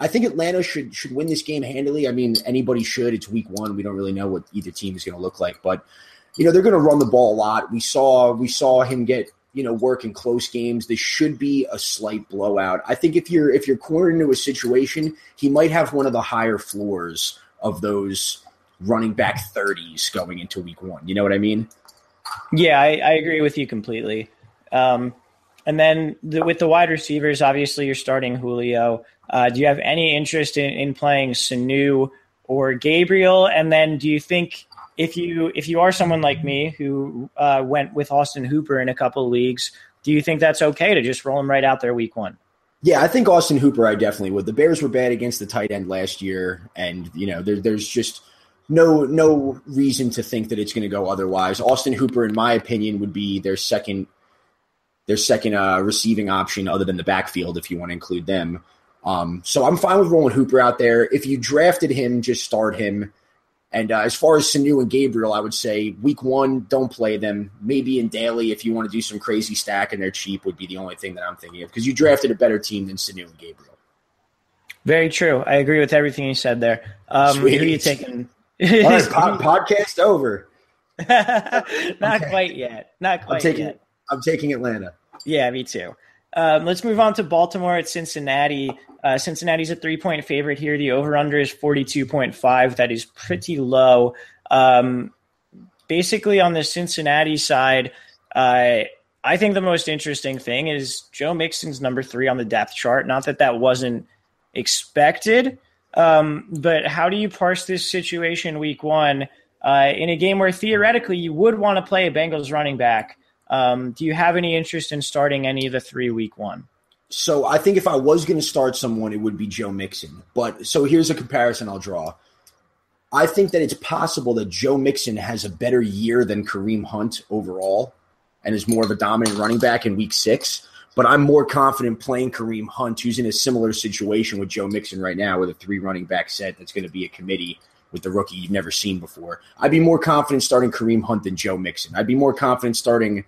Atlanta should win this game handily. I mean, anybody should. It's week 1. We don't really know what either team is going to look like, but they're going to run the ball a lot. We saw him get work in close games. This should be a slight blowout. I think if you're cornered into a situation, he might have one of the higher floors of those running back 30s going into week 1. You know what I mean? Yeah, I agree with you completely. And then with the wide receivers, obviously you're starting Julio. Do you have any interest in playing Sanu or Gabriel? And then do you think, if you are someone like me who went with Austin Hooper in a couple of leagues, do you think that's okay to just roll him right out there week 1? Yeah, I think Austin Hooper, I definitely would. The Bears were bad against the tight end last year, and there's just no reason to think that it's going to go otherwise. Austin Hooper, in my opinion, would be their second receiving option other than the backfield, if you want to include them. So I'm fine with rolling Hooper out there. If you drafted him, just start him. And as far as Sanu and Gabriel, I would say week 1, don't play them. Maybe in daily, if you want to do some crazy stack and they're cheap, would be the only thing that I'm thinking of, because you drafted a better team than Sanu and Gabriel. Very true. I agree with everything you said there. Who are you taking? All right, podcast over. Not quite yet. I'm taking Atlanta. Yeah, me too. Let's move on to Baltimore at Cincinnati. Cincinnati's a 3-point favorite here. The over-under is 42.5. That is pretty low. Basically, on the Cincinnati side, I think the most interesting thing is Joe Mixon's number 3 on the depth chart. Not that that wasn't expected, but how do you parse this situation week 1 in a game where theoretically you would want to play a Bengals running back? Do you have any interest in starting any of the 3 week 1? So I think if I was going to start someone, it would be Joe Mixon. But so here's a comparison I'll draw. I think that it's possible that Joe Mixon has a better year than Kareem Hunt overall and is more of a dominant running back in week 6. But I'm more confident playing Kareem Hunt, who's in a similar situation with Joe Mixon right now with a 3 running back set that's going to be a committee with the rookie you've never seen before. I'd be more confident starting Kareem Hunt than Joe Mixon. I'd be more confident starting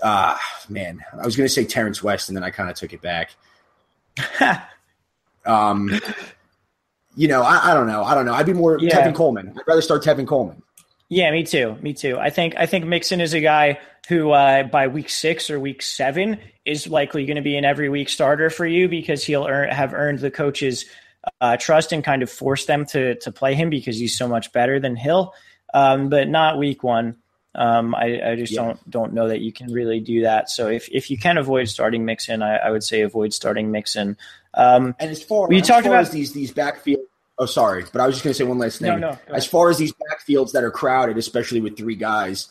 I was going to say Terrence West, and then I kind of took it back. I don't know. I'd be more Tevin Coleman. I'd rather start Tevin Coleman. Yeah, me too. I think Mixon is a guy who by week 6 or week 7 is likely going to be an every week starter for you because he'll have earned the coach's trust and kind of force them to play him because he's so much better than Hill. But not week 1. I just don't know that you can really do that. So if you can avoid starting Mixon, I would say avoid starting Mixon. And as far as these backfield, sorry, but I was just going to say one last thing. No, as far as these backfields that are crowded, especially with 3 guys,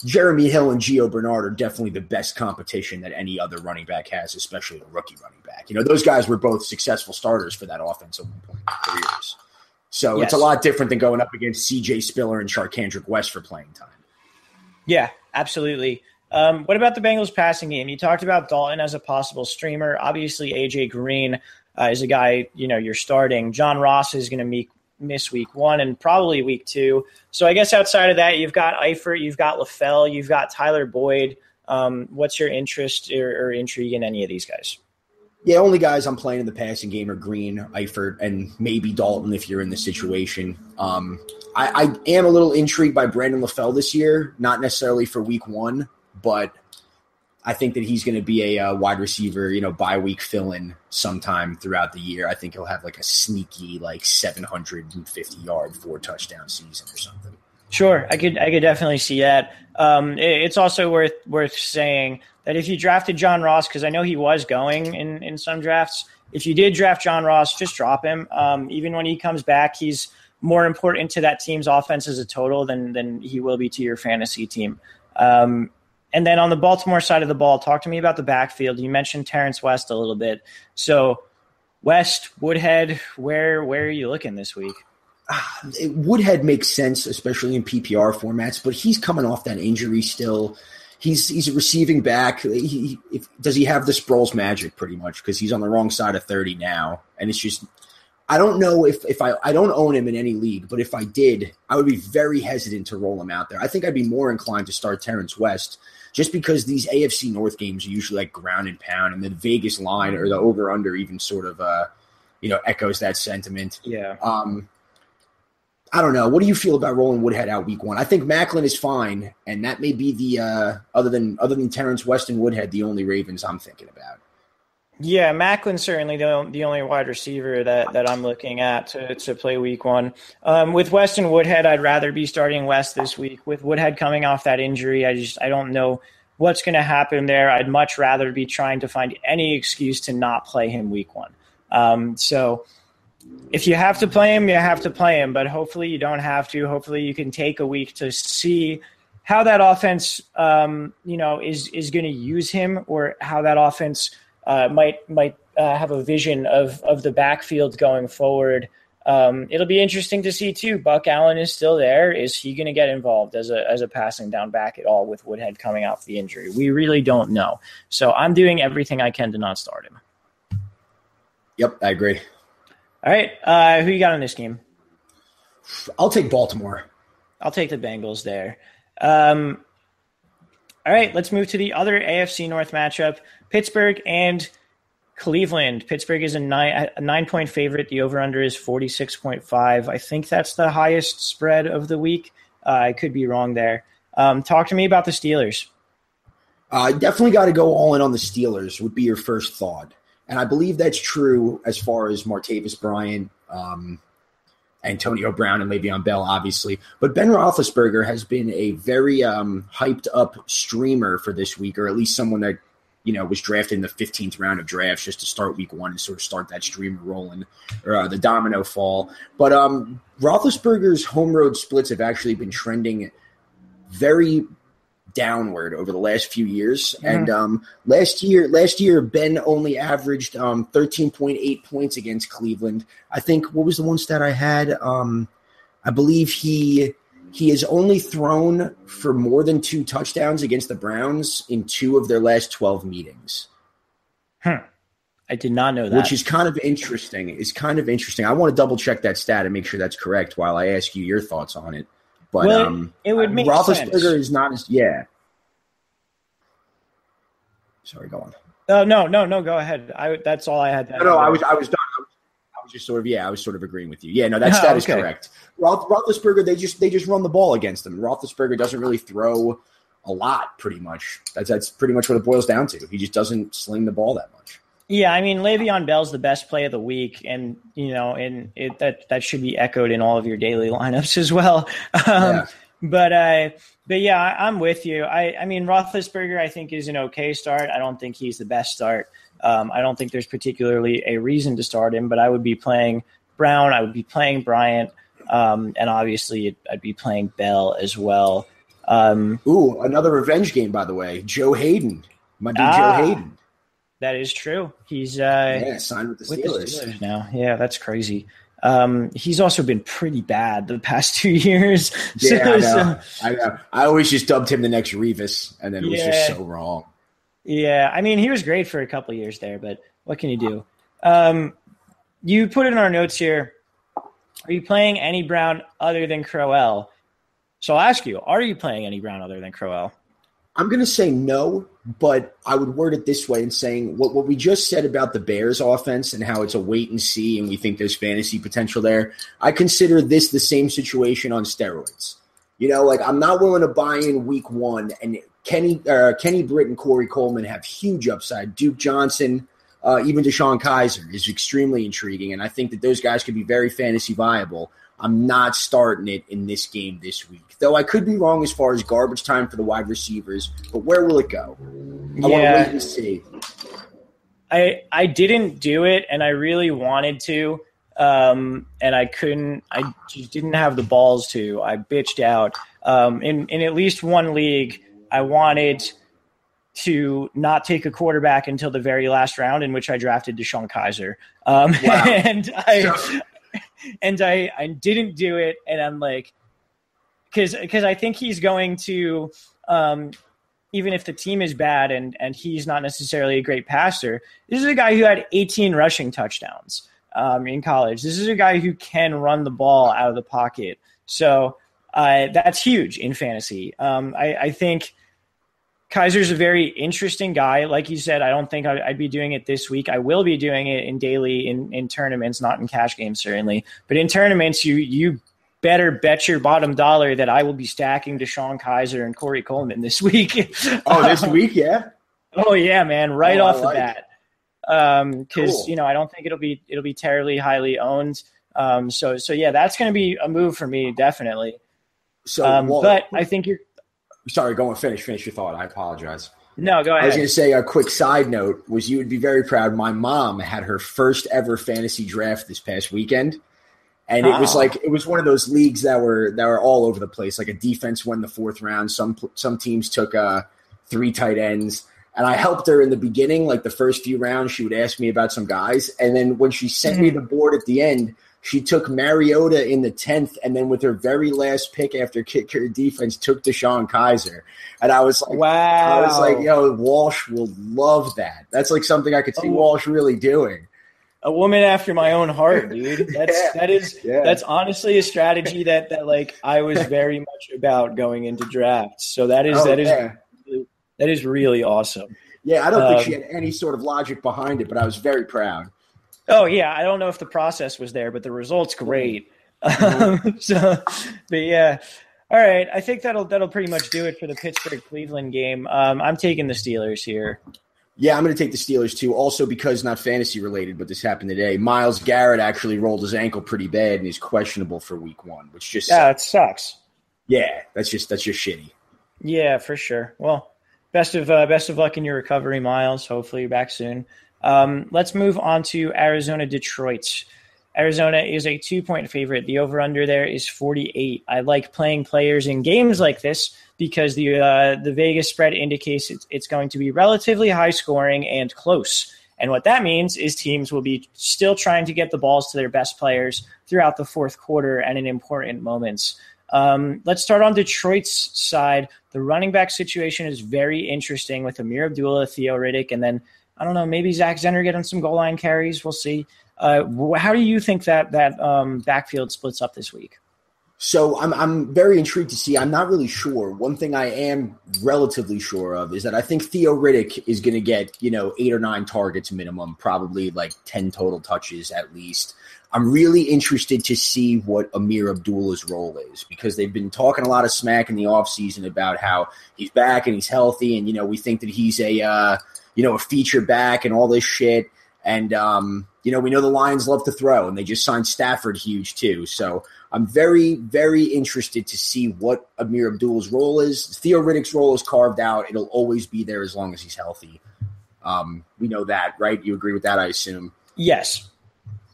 Jeremy Hill and Gio Bernard are definitely the best competition that any other running back has, especially a rookie running back. Those guys were both successful starters for that offense at one point in their careers. So It's a lot different than going up against C.J. Spiller and Charkandrick West for playing time. Yeah, absolutely. What about the Bengals passing game? You talked about Dalton as a possible streamer. Obviously, A.J. Green is a guy, you're starting. John Ross is going to miss week 1 and probably week 2. So I guess outside of that, you've got Eifert, you've got LaFell, you've got Tyler Boyd. What's your interest or intrigue in any of these guys? Yeah, only guys I'm playing in the passing game are Green, Eifert, and maybe Dalton if you're in the situation. I am a little intrigued by Brandon LaFell this year, not necessarily for week 1, but I think that he's going to be a wide receiver, bye-week fill-in sometime throughout the year. I think he'll have like a sneaky 750-yard 4-touchdown season or something. Sure, I could definitely see that. It's also worth saying that if you drafted John Ross, because I know he was going in some drafts, if you did draft John Ross, just drop him. Even when he comes back, he's more important to that team's offense as a total than he will be to your fantasy team. And then on the Baltimore side of the ball, talk to me about the backfield. You mentioned Terrence West a little bit. So West, Woodhead, where are you looking this week? Woodhead makes sense, especially in PPR formats, but he's coming off that injury still. He's a receiving back. Does he have the Sproles magic pretty much? Because he's on the wrong side of 30 now. And it's just – I don't know if I don't own him in any league, but if I did, I would be very hesitant to roll him out there. I think I'd be more inclined to start Terrence West just because these AFC North games are usually like ground and pound, and the Vegas line or the over-under even sort of echoes that sentiment. Yeah. I don't know. What do you feel about rolling Woodhead out week 1? I think Macklin is fine, and that may be the other than Terrence West and Woodhead, the only Ravens I'm thinking about. Yeah, Macklin's certainly the only wide receiver that I'm looking at to play week 1. With West and Woodhead, I'd rather be starting West this week. With Woodhead coming off that injury, I don't know what's going to happen there. I'd much rather be trying to find any excuse to not play him week 1. So if you have to play him, you have to play him, but hopefully you don't have to. Hopefully you can take a week to see how that offense is going to use him, or how that offense might have a vision of the backfield going forward. It'll be interesting to see too. Buck Allen is still there. Is he going to get involved as a passing down back at all with Woodhead coming off the injury? We really don't know. So I'm doing everything I can to not start him. Yep, I agree. All right, who you got in this game? I'll take Baltimore. I'll take the Bengals there. All right, let's move to the other AFC North matchup, Pittsburgh and Cleveland. Pittsburgh is a 9-point favorite. The over-under is 46.5. I think that's the highest spread of the week. I could be wrong there. Talk to me about the Steelers. Definitely got to go all in on the Steelers would be your first thought. And I believe that's true as far as Martavis Bryant. Antonio Brown and Le'Veon Bell, obviously. But Ben Roethlisberger has been a very hyped up streamer for this week, or at least someone that, was drafted in the 15th round of drafts just to start week one and sort of start that streamer rolling, or the domino fall. But Roethlisberger's home road splits have actually been trending very downward over the last few years. Mm-hmm. And last year, Ben only averaged 13.8 points against Cleveland. I think, what was the one stat I had? I believe he has only thrown for more than 2 touchdowns against the Browns in 2 of their last 12 meetings. I did not know that. Which is kind of interesting. I want to double check that stat and make sure that's correct while I ask you your thoughts on it. But it would make Roethlisberger sense. is not as Sorry, go on. No, go ahead. That's all I had. I was done. I was just sort of agreeing with you. Yeah, no, that stat is correct. Roethlisberger, they just run the ball against him. Roethlisberger doesn't really throw a lot, pretty much. That's pretty much what it boils down to. He just doesn't sling the ball that much. Yeah, I mean, Le'Veon Bell's the best play of the week, and that should be echoed in all of your daily lineups as well. But yeah, I'm with you. I mean, Roethlisberger, I think, is an okay start. I don't think he's the best start. I don't think there's particularly a reason to start him, but I would be playing Brown. I would be playing Bryant, and obviously I'd be playing Bell as well. Another revenge game, by the way. Joe Hayden, my dude, Joe Hayden. That is true. He's signed with the Steelers now. Yeah, that's crazy. He's also been pretty bad the past 2 years. Yeah, I know. I always just dubbed him the next Revis, and then it was just so wrong. Yeah, I mean, he was great for a couple of years there, but what can you do? You put in our notes here, are you playing any Brown other than Crowell? So I'll ask you, are you playing any Brown other than Crowell? I'm going to say no, but I would word it this way in saying what we just said about the Bears offense and how it's a wait and see and we think there's fantasy potential there. I consider this the same situation on steroids. I'm not willing to buy in week one, and Kenny Britt and Corey Coleman have huge upside. Duke Johnson, even DeShone Kizer is extremely intriguing, and I think that those guys could be very fantasy viable. I'm not starting it in this game this week, though I could be wrong as far as garbage time for the wide receivers. But where will it go? I want to wait and see. I didn't do it, and I really wanted to, and I couldn't. I just didn't have the balls to. I bitched out. In at least one league, I wanted to not take a quarterback until the very last round, in which I drafted DeShone Kizer. Wow. And I didn't do it, and I'm like, because I think he's going to, even if the team is bad and he's not necessarily a great passer, this is a guy who had 18 rushing touchdowns in college. This is a guy who can run the ball out of the pocket. So that's huge in fantasy. I think Kaiser's a very interesting guy. Like you said, I don't think I'd be doing it this week. I will be doing it in daily, in tournaments, not in cash games, certainly. But in tournaments, you better bet your bottom dollar that I will be stacking DeShone Kizer and Corey Coleman this week. Oh, this week, yeah? Oh, yeah, man, right off the bat. Because, cool. I don't think it'll be terribly highly owned. So yeah, that's going to be a move for me, definitely. But I think you're – Sorry, go on. Finish your thought. I apologize. No, go ahead. I was going to say a quick side note was you would be very proud. My mom had her first ever fantasy draft this past weekend. And it was one of those leagues that were all over the place. Like a defense won the 4th round. Some teams took 3 tight ends. And I helped her in the beginning, like the first few rounds. She would ask me about some guys. And then when she sent me the board at the end, she took Mariota in the 10th, and then with her very last pick after kicker defense, took DeShone Kizer. And I was like, wow. I was like, yo, Walsh will love that. That's like something I could see Walsh really doing. A woman after my own heart, dude. That's honestly a strategy that like I was very much about going into drafts. So that is really awesome. Yeah, I don't think she had any sort of logic behind it, but I was very proud. Oh, yeah. I don't know if the process was there, but the result's great. But yeah. All right. I think that'll pretty much do it for the Pittsburgh-Cleveland game. I'm taking the Steelers here. Yeah, I'm going to take the Steelers too. Also because not fantasy related, but this happened today. Myles Garrett actually rolled his ankle pretty bad and he's questionable for week 1, which just it sucks. Yeah, that's just shitty. Yeah, for sure. Well, best of luck in your recovery, Myles. Hopefully you're back soon. Let's move on to Arizona, Detroit. Arizona is a 2-point favorite. The over-under there is 48. I like playing players in games like this because the Vegas spread indicates it's going to be relatively high scoring and close. And what that means is teams will be still trying to get the balls to their best players throughout the fourth quarter and in important moments. Let's start on Detroit's side. The running back situation is very interesting with Amir Abdullah, Theo Riddick, and then, I don't know, maybe Zach Zenner getting some goal line carries. We'll see. How do you think that backfield splits up this week? So I'm very intrigued to see. I'm not really sure. One thing I am relatively sure of is that I think Theo Riddick is going to get 8 or 9 targets minimum, probably like 10 total touches at least. I'm really interested to see what Amir Abdullah's role is because they've been talking a lot of smack in the offseason about how he's back and he's healthy and we think that he's a feature back and all this shit. And, we know the Lions love to throw, and they just signed Stafford huge too. So I'm very, very interested to see what Amir Abdullah's role is. Theo Riddick's role is carved out. It'll always be there as long as he's healthy. We know that, right? You agree with that, I assume? Yes.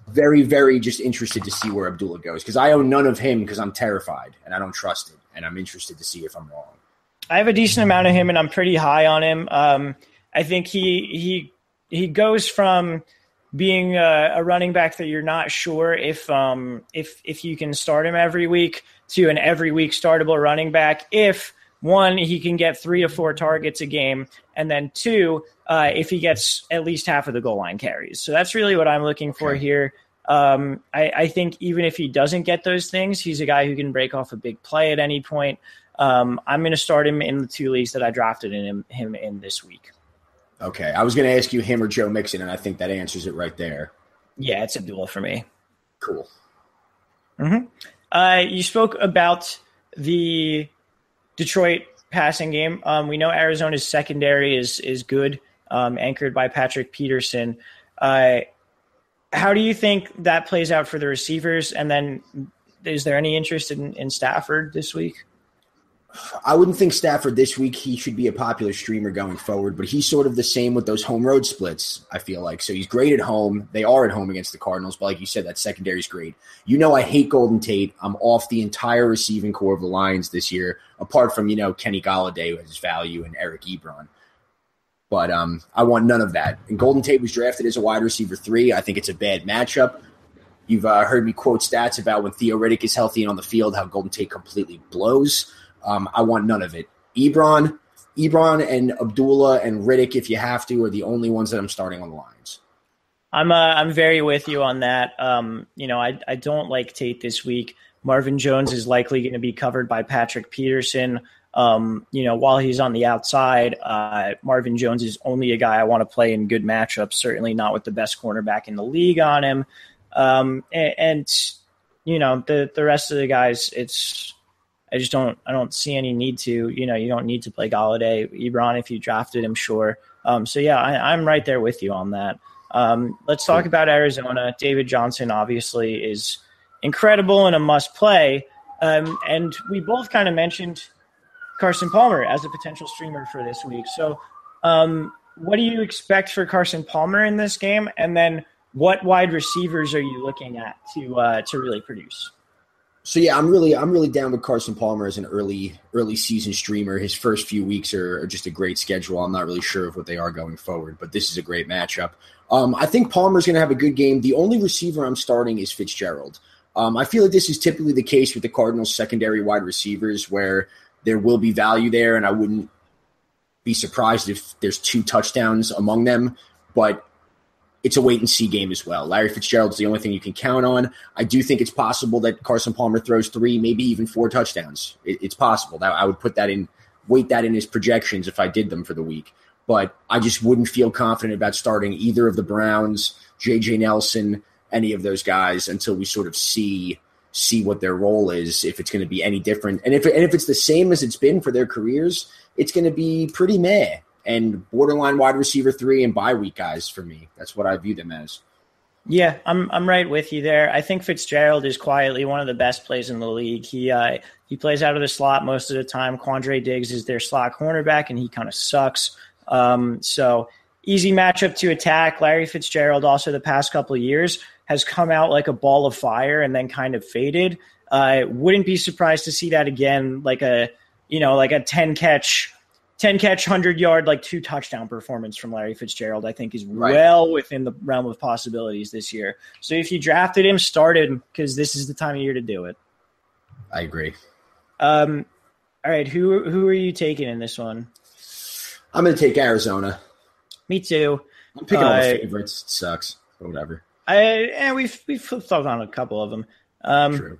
Very, very just interested to see where Abdullah goes because I own none of him because I'm terrified and I don't trust it. And I'm interested to see if I'm wrong. I have a decent amount of him, and I'm pretty high on him. I think he goes from being a running back that you're not sure if you can start him every week to an every week startable running back. If 1, he can get 3 to 4 targets a game, and then 2, if he gets at least half of the goal line carries. So that's really what I'm looking for here. I think even if he doesn't get those things, he's a guy who can break off a big play at any point. I'm going to start him in the 2 leagues that I drafted him in this week. Okay. I was going to ask you him or Joe Mixon, and I think that answers it right there. Yeah, it's Abdullah for me. Cool. Mm-hmm. You spoke about the Detroit passing game. We know Arizona's secondary is good, anchored by Patrick Peterson. How do you think that plays out for the receivers? And then is there any interest in Stafford this week? I wouldn't think Stafford this week. He should be a popular streamer going forward, but he's sort of the same with those home road splits, I feel like. So he's great at home. They are at home against the Cardinals, but like you said, that secondary is great. I hate Golden Tate. I'm off the entire receiving core of the Lions this year, apart from, Kenny Golladay, who has value, and Eric Ebron. But I want none of that. And Golden Tate was drafted as a wide receiver 3. I think it's a bad matchup. You've heard me quote stats about when Theo Riddick is healthy and on the field, how Golden Tate completely blows. I want none of it. Ebron and Abdullah and Riddick, if you have to, are the only ones that I'm starting on the Lions. I'm very with you on that. I don't like Tate this week. Marvin Jones is likely going to be covered by Patrick Peterson. While he's on the outside, Marvin Jones is only a guy I want to play in good matchups, certainly not with the best cornerback in the league on him. The rest of the guys, I don't see any need to, you don't need to play Golladay. Ebron, if you drafted him, sure. I'm right there with you on that. Let's talk about Arizona. David Johnson obviously is incredible and a must play. And we both kind of mentioned Carson Palmer as a potential streamer for this week. So what do you expect for Carson Palmer in this game? And then what wide receivers are you looking at to really produce? So yeah, I'm really down with Carson Palmer as an early season streamer. His first few weeks are just a great schedule. I'm not really sure of what they are going forward, but this is a great matchup. I think Palmer's going to have a good game. The only receiver I'm starting is Fitzgerald. I feel like this is typically the case with the Cardinals' secondary wide receivers, where there will be value there, and I wouldn't be surprised if there's 2 touchdowns among them. But it's a wait-and-see game as well. Larry Fitzgerald's the only thing you can count on. I do think it's possible that Carson Palmer throws 3, maybe even 4 touchdowns. It's possible. I would weight that in his projections if I did them for the week. But I just wouldn't feel confident about starting either of the Browns, J.J. Nelson, any of those guys until we sort of see what their role is, if it's going to be any different. And if it's the same as it's been for their careers, it's going to be pretty meh. and borderline wide receiver 3 and bye week guys for me. That's what I view them as. Yeah, I'm right with you there. I think Fitzgerald is quietly one of the best plays in the league. He plays out of the slot most of the time. Quandre Diggs is their slot cornerback, and he kind of sucks. So easy matchup to attack. Larry Fitzgerald also the past couple of years has come out like a ball of fire and then kind of faded. Wouldn't be surprised to see that again, like a 10 catch, 100-yard, like 2 touchdown performance from Larry Fitzgerald, I think is well within the realm of possibilities this year. So if you drafted him, start him because this is the time of year to do it. I agree. All right, who are you taking in this one? I'm going to take Arizona. Me too. I'm picking all the favorites. It sucks, but whatever. We've flip-flopped on a couple of them. True.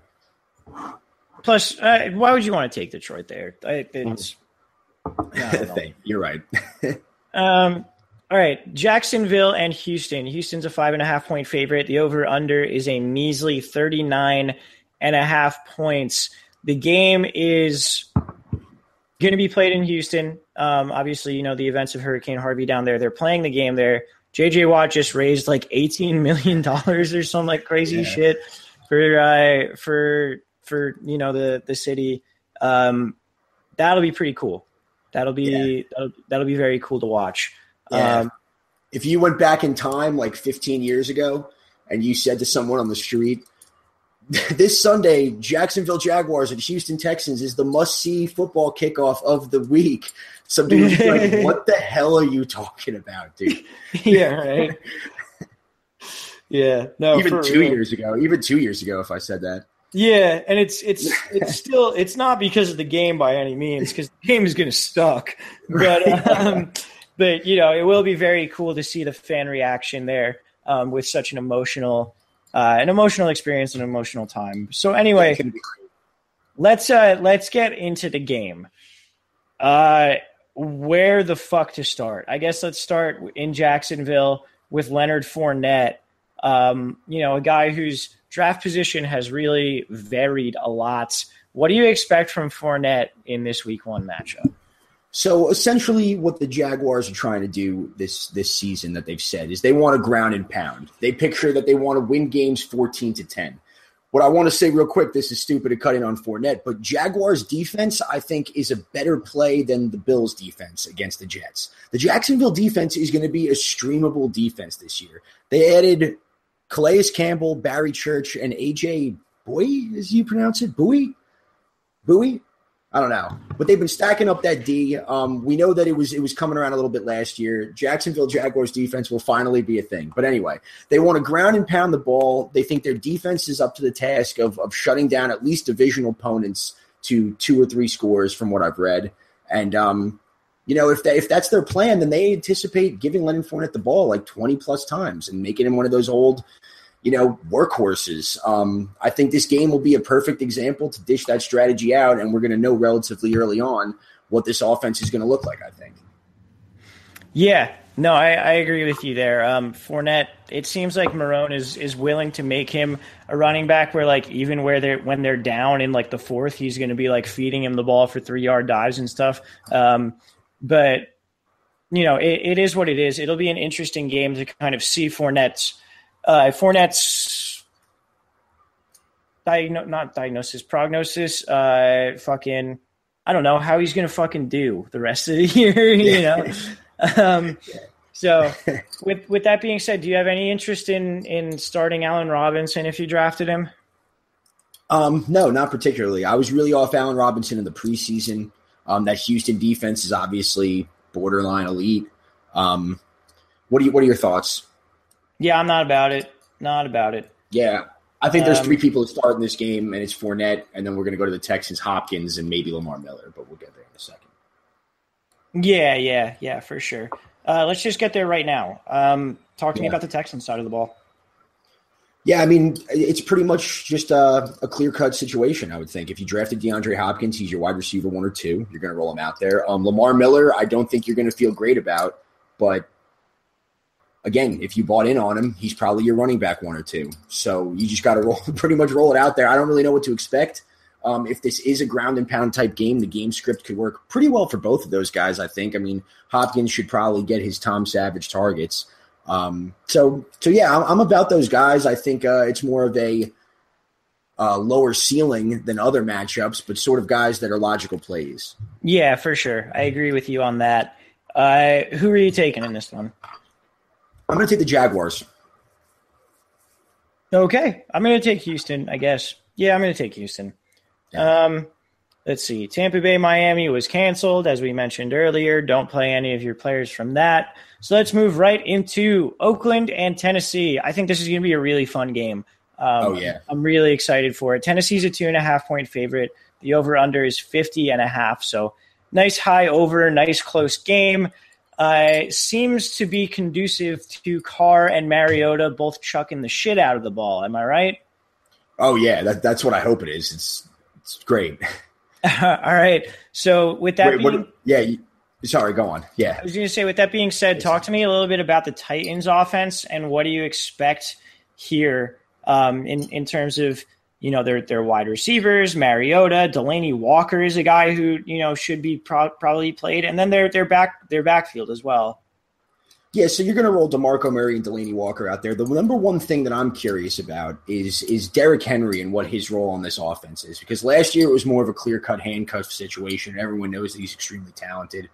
Plus, why would you want to take Detroit there? You're right. All right, Jacksonville and Houston. Houston's a 5.5-point favorite. The over/under is a measly 39.5 points. The game is going to be played in Houston. Obviously, the events of Hurricane Harvey down there. They're playing the game there. J.J. Watt just raised like $18 million or some like crazy shit for the city. That'll be pretty cool. That'll be very cool to watch. Yeah. If you went back in time like 15 years ago and you said to someone on the street, this Sunday, Jacksonville Jaguars and Houston Texans is the must-see football kickoff of the week, some dude would be like, what the hell are you talking about, dude? Yeah, right. Yeah. No, even 2 years ago, if I said that. Yeah, and it's still it's not because of the game by any means, because the game is going to suck. But it will be very cool to see the fan reaction there with such an emotional experience and emotional time. So anyway, let's get into the game. Where the fuck to start? I guess let's start in Jacksonville with Leonard Fournette. A guy whose draft position has really varied a lot. What do you expect from Fournette in this Week 1 matchup? So essentially what the Jaguars are trying to do this season that they've said is they want to ground and pound. They picture that they want to win games 14-10. What I want to say real quick, this is stupid to cut in on Fournette, but Jaguars defense, I think, is a better play than the Bills defense against the Jets. The Jacksonville defense is going to be a streamable defense this year. They added Calais Campbell, Barry Church, and A.J. Bowie, as you pronounce it? Bowie? I don't know. But they've been stacking up that D. We know that it was coming around a little bit last year. Jacksonville Jaguars defense will finally be a thing. But anyway, they want to ground and pound the ball. They think their defense is up to the task of shutting down at least divisional opponents to 2 or 3 scores from what I've read. And, if that's their plan, then they anticipate giving Leonard Fournette the ball like 20-plus times and making him one of those old workhorses. I think this game will be a perfect example to dish that strategy out, and we're going to know relatively early on what this offense is going to look like, I think. Yeah, no, I agree with you there. Fournette, it seems like Marrone is willing to make him a running back where, like, even when they're down in, like, the 4th, he's going to be, like, feeding him the ball for 3-yard dives and stuff. But, it is what it is. It'll be an interesting game to kind of see Fournette's prognosis, I don't know how he's going to fucking do the rest of the year, So with that being said, do you have any interest in starting Allen Robinson if you drafted him? No, not particularly. I was really off Allen Robinson in the preseason. That Houston defense is obviously borderline elite. What are your thoughts? Yeah, I'm not about it. Yeah, I think there's 3 people to start in this game, and it's Fournette, and then we're going to go to the Texans, Hopkins, and maybe Lamar Miller, but we'll get there in a second. Yeah, for sure. Let's just get there right now. Talk to me about the Texans side of the ball. Yeah, I mean, it's pretty much just a clear-cut situation, I would think. If you drafted DeAndre Hopkins, he's your wide receiver 1 or 2. You're going to roll him out there. Lamar Miller, I don't think you're going to feel great about, but again, if you bought in on him, he's probably your running back 1 or 2. So you just got to pretty much roll it out there. I don't really know what to expect. If this is a ground and pound type game, the game script could work pretty well for both of those guys, I think. I mean, Hopkins should probably get his Tom Savage targets. So yeah, I'm about those guys. I think it's more of a lower ceiling than other matchups, but sort of guys that are logical plays. Yeah, for sure. I agree with you on that. Who are you taking in this one? I'm going to take the Jaguars. Okay. I'm going to take Houston, I guess. Yeah, I'm going to take Houston. Yeah. Let's see. Tampa Bay, Miami was canceled, as we mentioned earlier. Don't play any of your players from that. So let's move right into Oakland and Tennessee. I think this is going to be a really fun game. I'm really excited for it. Tennessee's a 2.5-point favorite. The over-under is 50.5. So nice high over, nice close game. Seems to be conducive to Carr and Mariota both chucking the shit out of the ball. Am I right? Oh, yeah. That's what I hope it is. It's great. All right. So with that sorry, go on. Yeah. I was going to say, with that being said, talk to me a little bit about the Titans offense and what do you expect here in terms of, their wide receivers. Mariota, Delaney Walker is a guy who, should be probably played. And then their backfield as well. Yeah, so you're going to roll DeMarco Murray and Delaney Walker out there. The number one thing that I'm curious about is Derrick Henry and what his role on this offense is. Because last year it was more of a clear-cut handcuff situation. Everyone knows that he's extremely talented.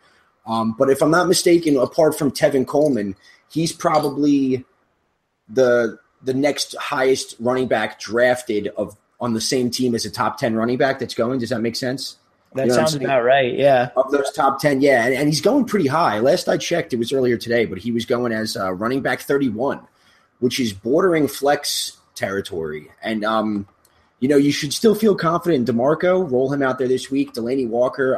But if I'm not mistaken, apart from Tevin Coleman, he's probably the next highest running back drafted on the same team as a top 10 running back that's going. Does that make sense? That sounds about right, yeah. Of those top 10, yeah. And he's going pretty high. Last I checked, it was earlier today, but he was going as running back 31, which is bordering flex territory. And, you should still feel confident in DeMarco. Roll him out there this week. Delaney Walker.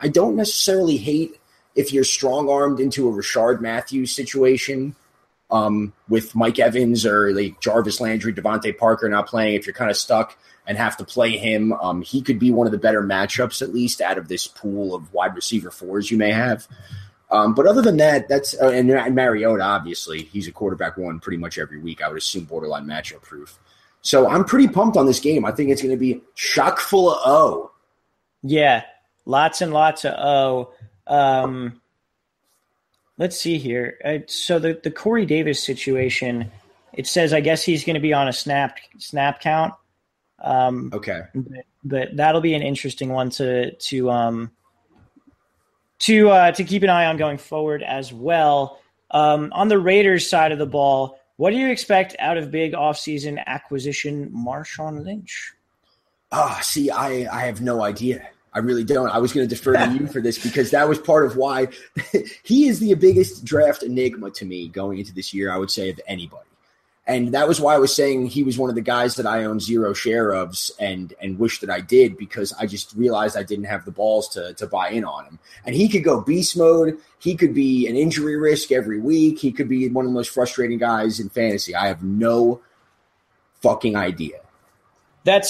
I don't necessarily hate if you're strong-armed into a Rashard Matthews situation with Mike Evans or like Jarvis Landry, Devontae Parker not playing. If you're kind of stuck and have to play him, he could be one of the better matchups, at least out of this pool of wide receiver fours you may have. But other than that, that's and Mariota, obviously, he's a quarterback one pretty much every week. I would assume borderline matchup proof. So I'm pretty pumped on this game. I think it's going to be chock full of O. Yeah, lots and lots of O. Let's see here. So the Corey Davis situation, it says I guess he's going to be on a snap count. Okay, but that'll be an interesting one to keep an eye on going forward as well. On the Raiders side of the ball, what do you expect out of big offseason acquisition Marshawn Lynch? See, I have no idea. I really don't. I was going to defer to you for this because that was part of why he is the biggest draft enigma to me going into this year, I would say, of anybody. And that was why I was saying he was one of the guys that I own zero share of and wish that I did, because I just realized I didn't have the balls to buy in on him. And he could go beast mode. He could be an injury risk every week. He could be one of the most frustrating guys in fantasy. I have no fucking idea. That's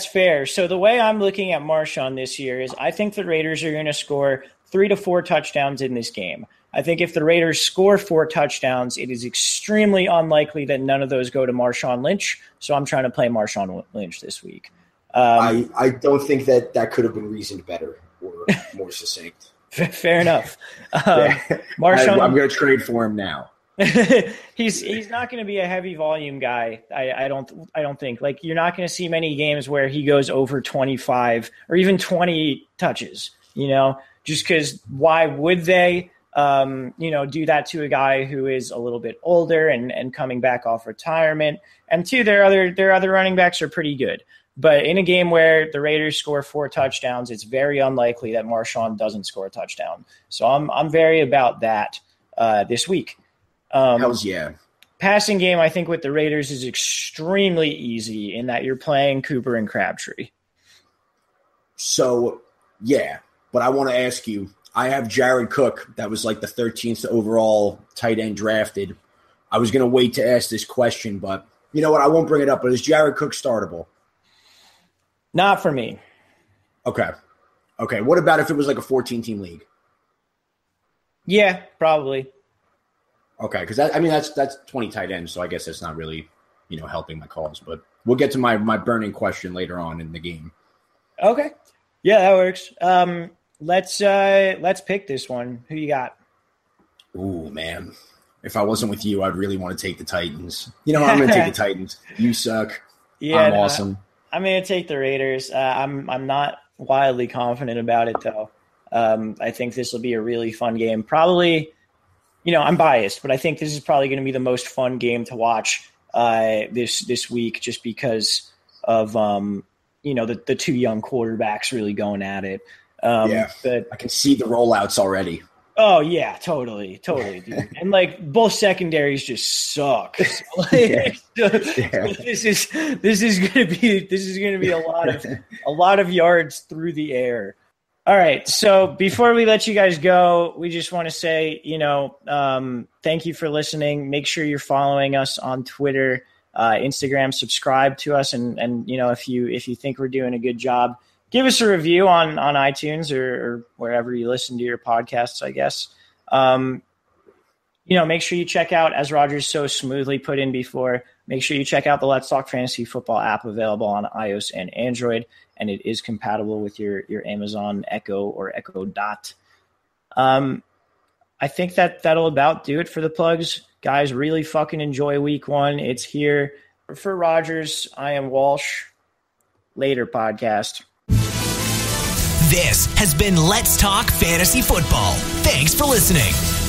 fair. So the way I'm looking at Marshawn this year is I think the Raiders are going to score 3 to 4 touchdowns in this game. I think if the Raiders score 4 touchdowns, it is extremely unlikely that none of those go to Marshawn Lynch. So I'm trying to play Marshawn Lynch this week. I don't think that could have been reasoned better or more succinct. Fair enough. Marshawn, I'm going to trade for him now. He's not going to be a heavy volume guy. I don't think. Like, you're not going to see many games where he goes over 25 or even 20 touches. Just because why would they? Do that to a guy who is a little bit older and coming back off retirement. And two, their other running backs are pretty good. But in a game where the Raiders score 4 touchdowns, it's very unlikely that Marshawn doesn't score a touchdown. So I'm very about that this week. Hells yeah. Passing game, I think, with the Raiders is extremely easy in that you're playing Cooper and Crabtree. So, yeah. But I want to ask you, I have Jared Cook. That was like the 13th overall tight end drafted. I was going to wait to ask this question, but you know what? I won't bring it up. But is Jared Cook startable? Not for me. Okay. What about if it was like a 14-team league? Yeah, probably. Okay, because that's 20 tight ends, so I guess that's not really helping my cause. But we'll get to my burning question later on in the game. Okay. Yeah, that works. Let's pick this one. Who you got? Ooh, man. If I wasn't with you, I'd really want to take the Titans. You know, I'm going to take the Titans. You suck. Yeah, I'm awesome. I'm going to take the Raiders. I'm not wildly confident about it, though. I think this will be a really fun game. Probably, I'm biased, but I think this is probably going to be the most fun game to watch this week, just because of the two young quarterbacks really going at it. But I can see the rollouts already. Oh yeah, totally, dude. And both secondaries just suck. So, this is gonna be a lot of yards through the air. All right, so before we let you guys go, we just want to say, thank you for listening. Make sure you're following us on Twitter, Instagram. Subscribe to us, and if you think we're doing a good job, give us a review on iTunes or wherever you listen to your podcasts, I guess. Make sure you check out, as Rogers so smoothly put in before, make sure you check out the Let's Talk Fantasy Football app, available on iOS and Android, and it is compatible with your Amazon Echo or Echo Dot. I think that'll about do it for the plugs. Guys, really fucking enjoy week 1. It's here. For Rogers, I am Walsh. Later, podcast. This has been Let's Talk Fantasy Football. Thanks for listening.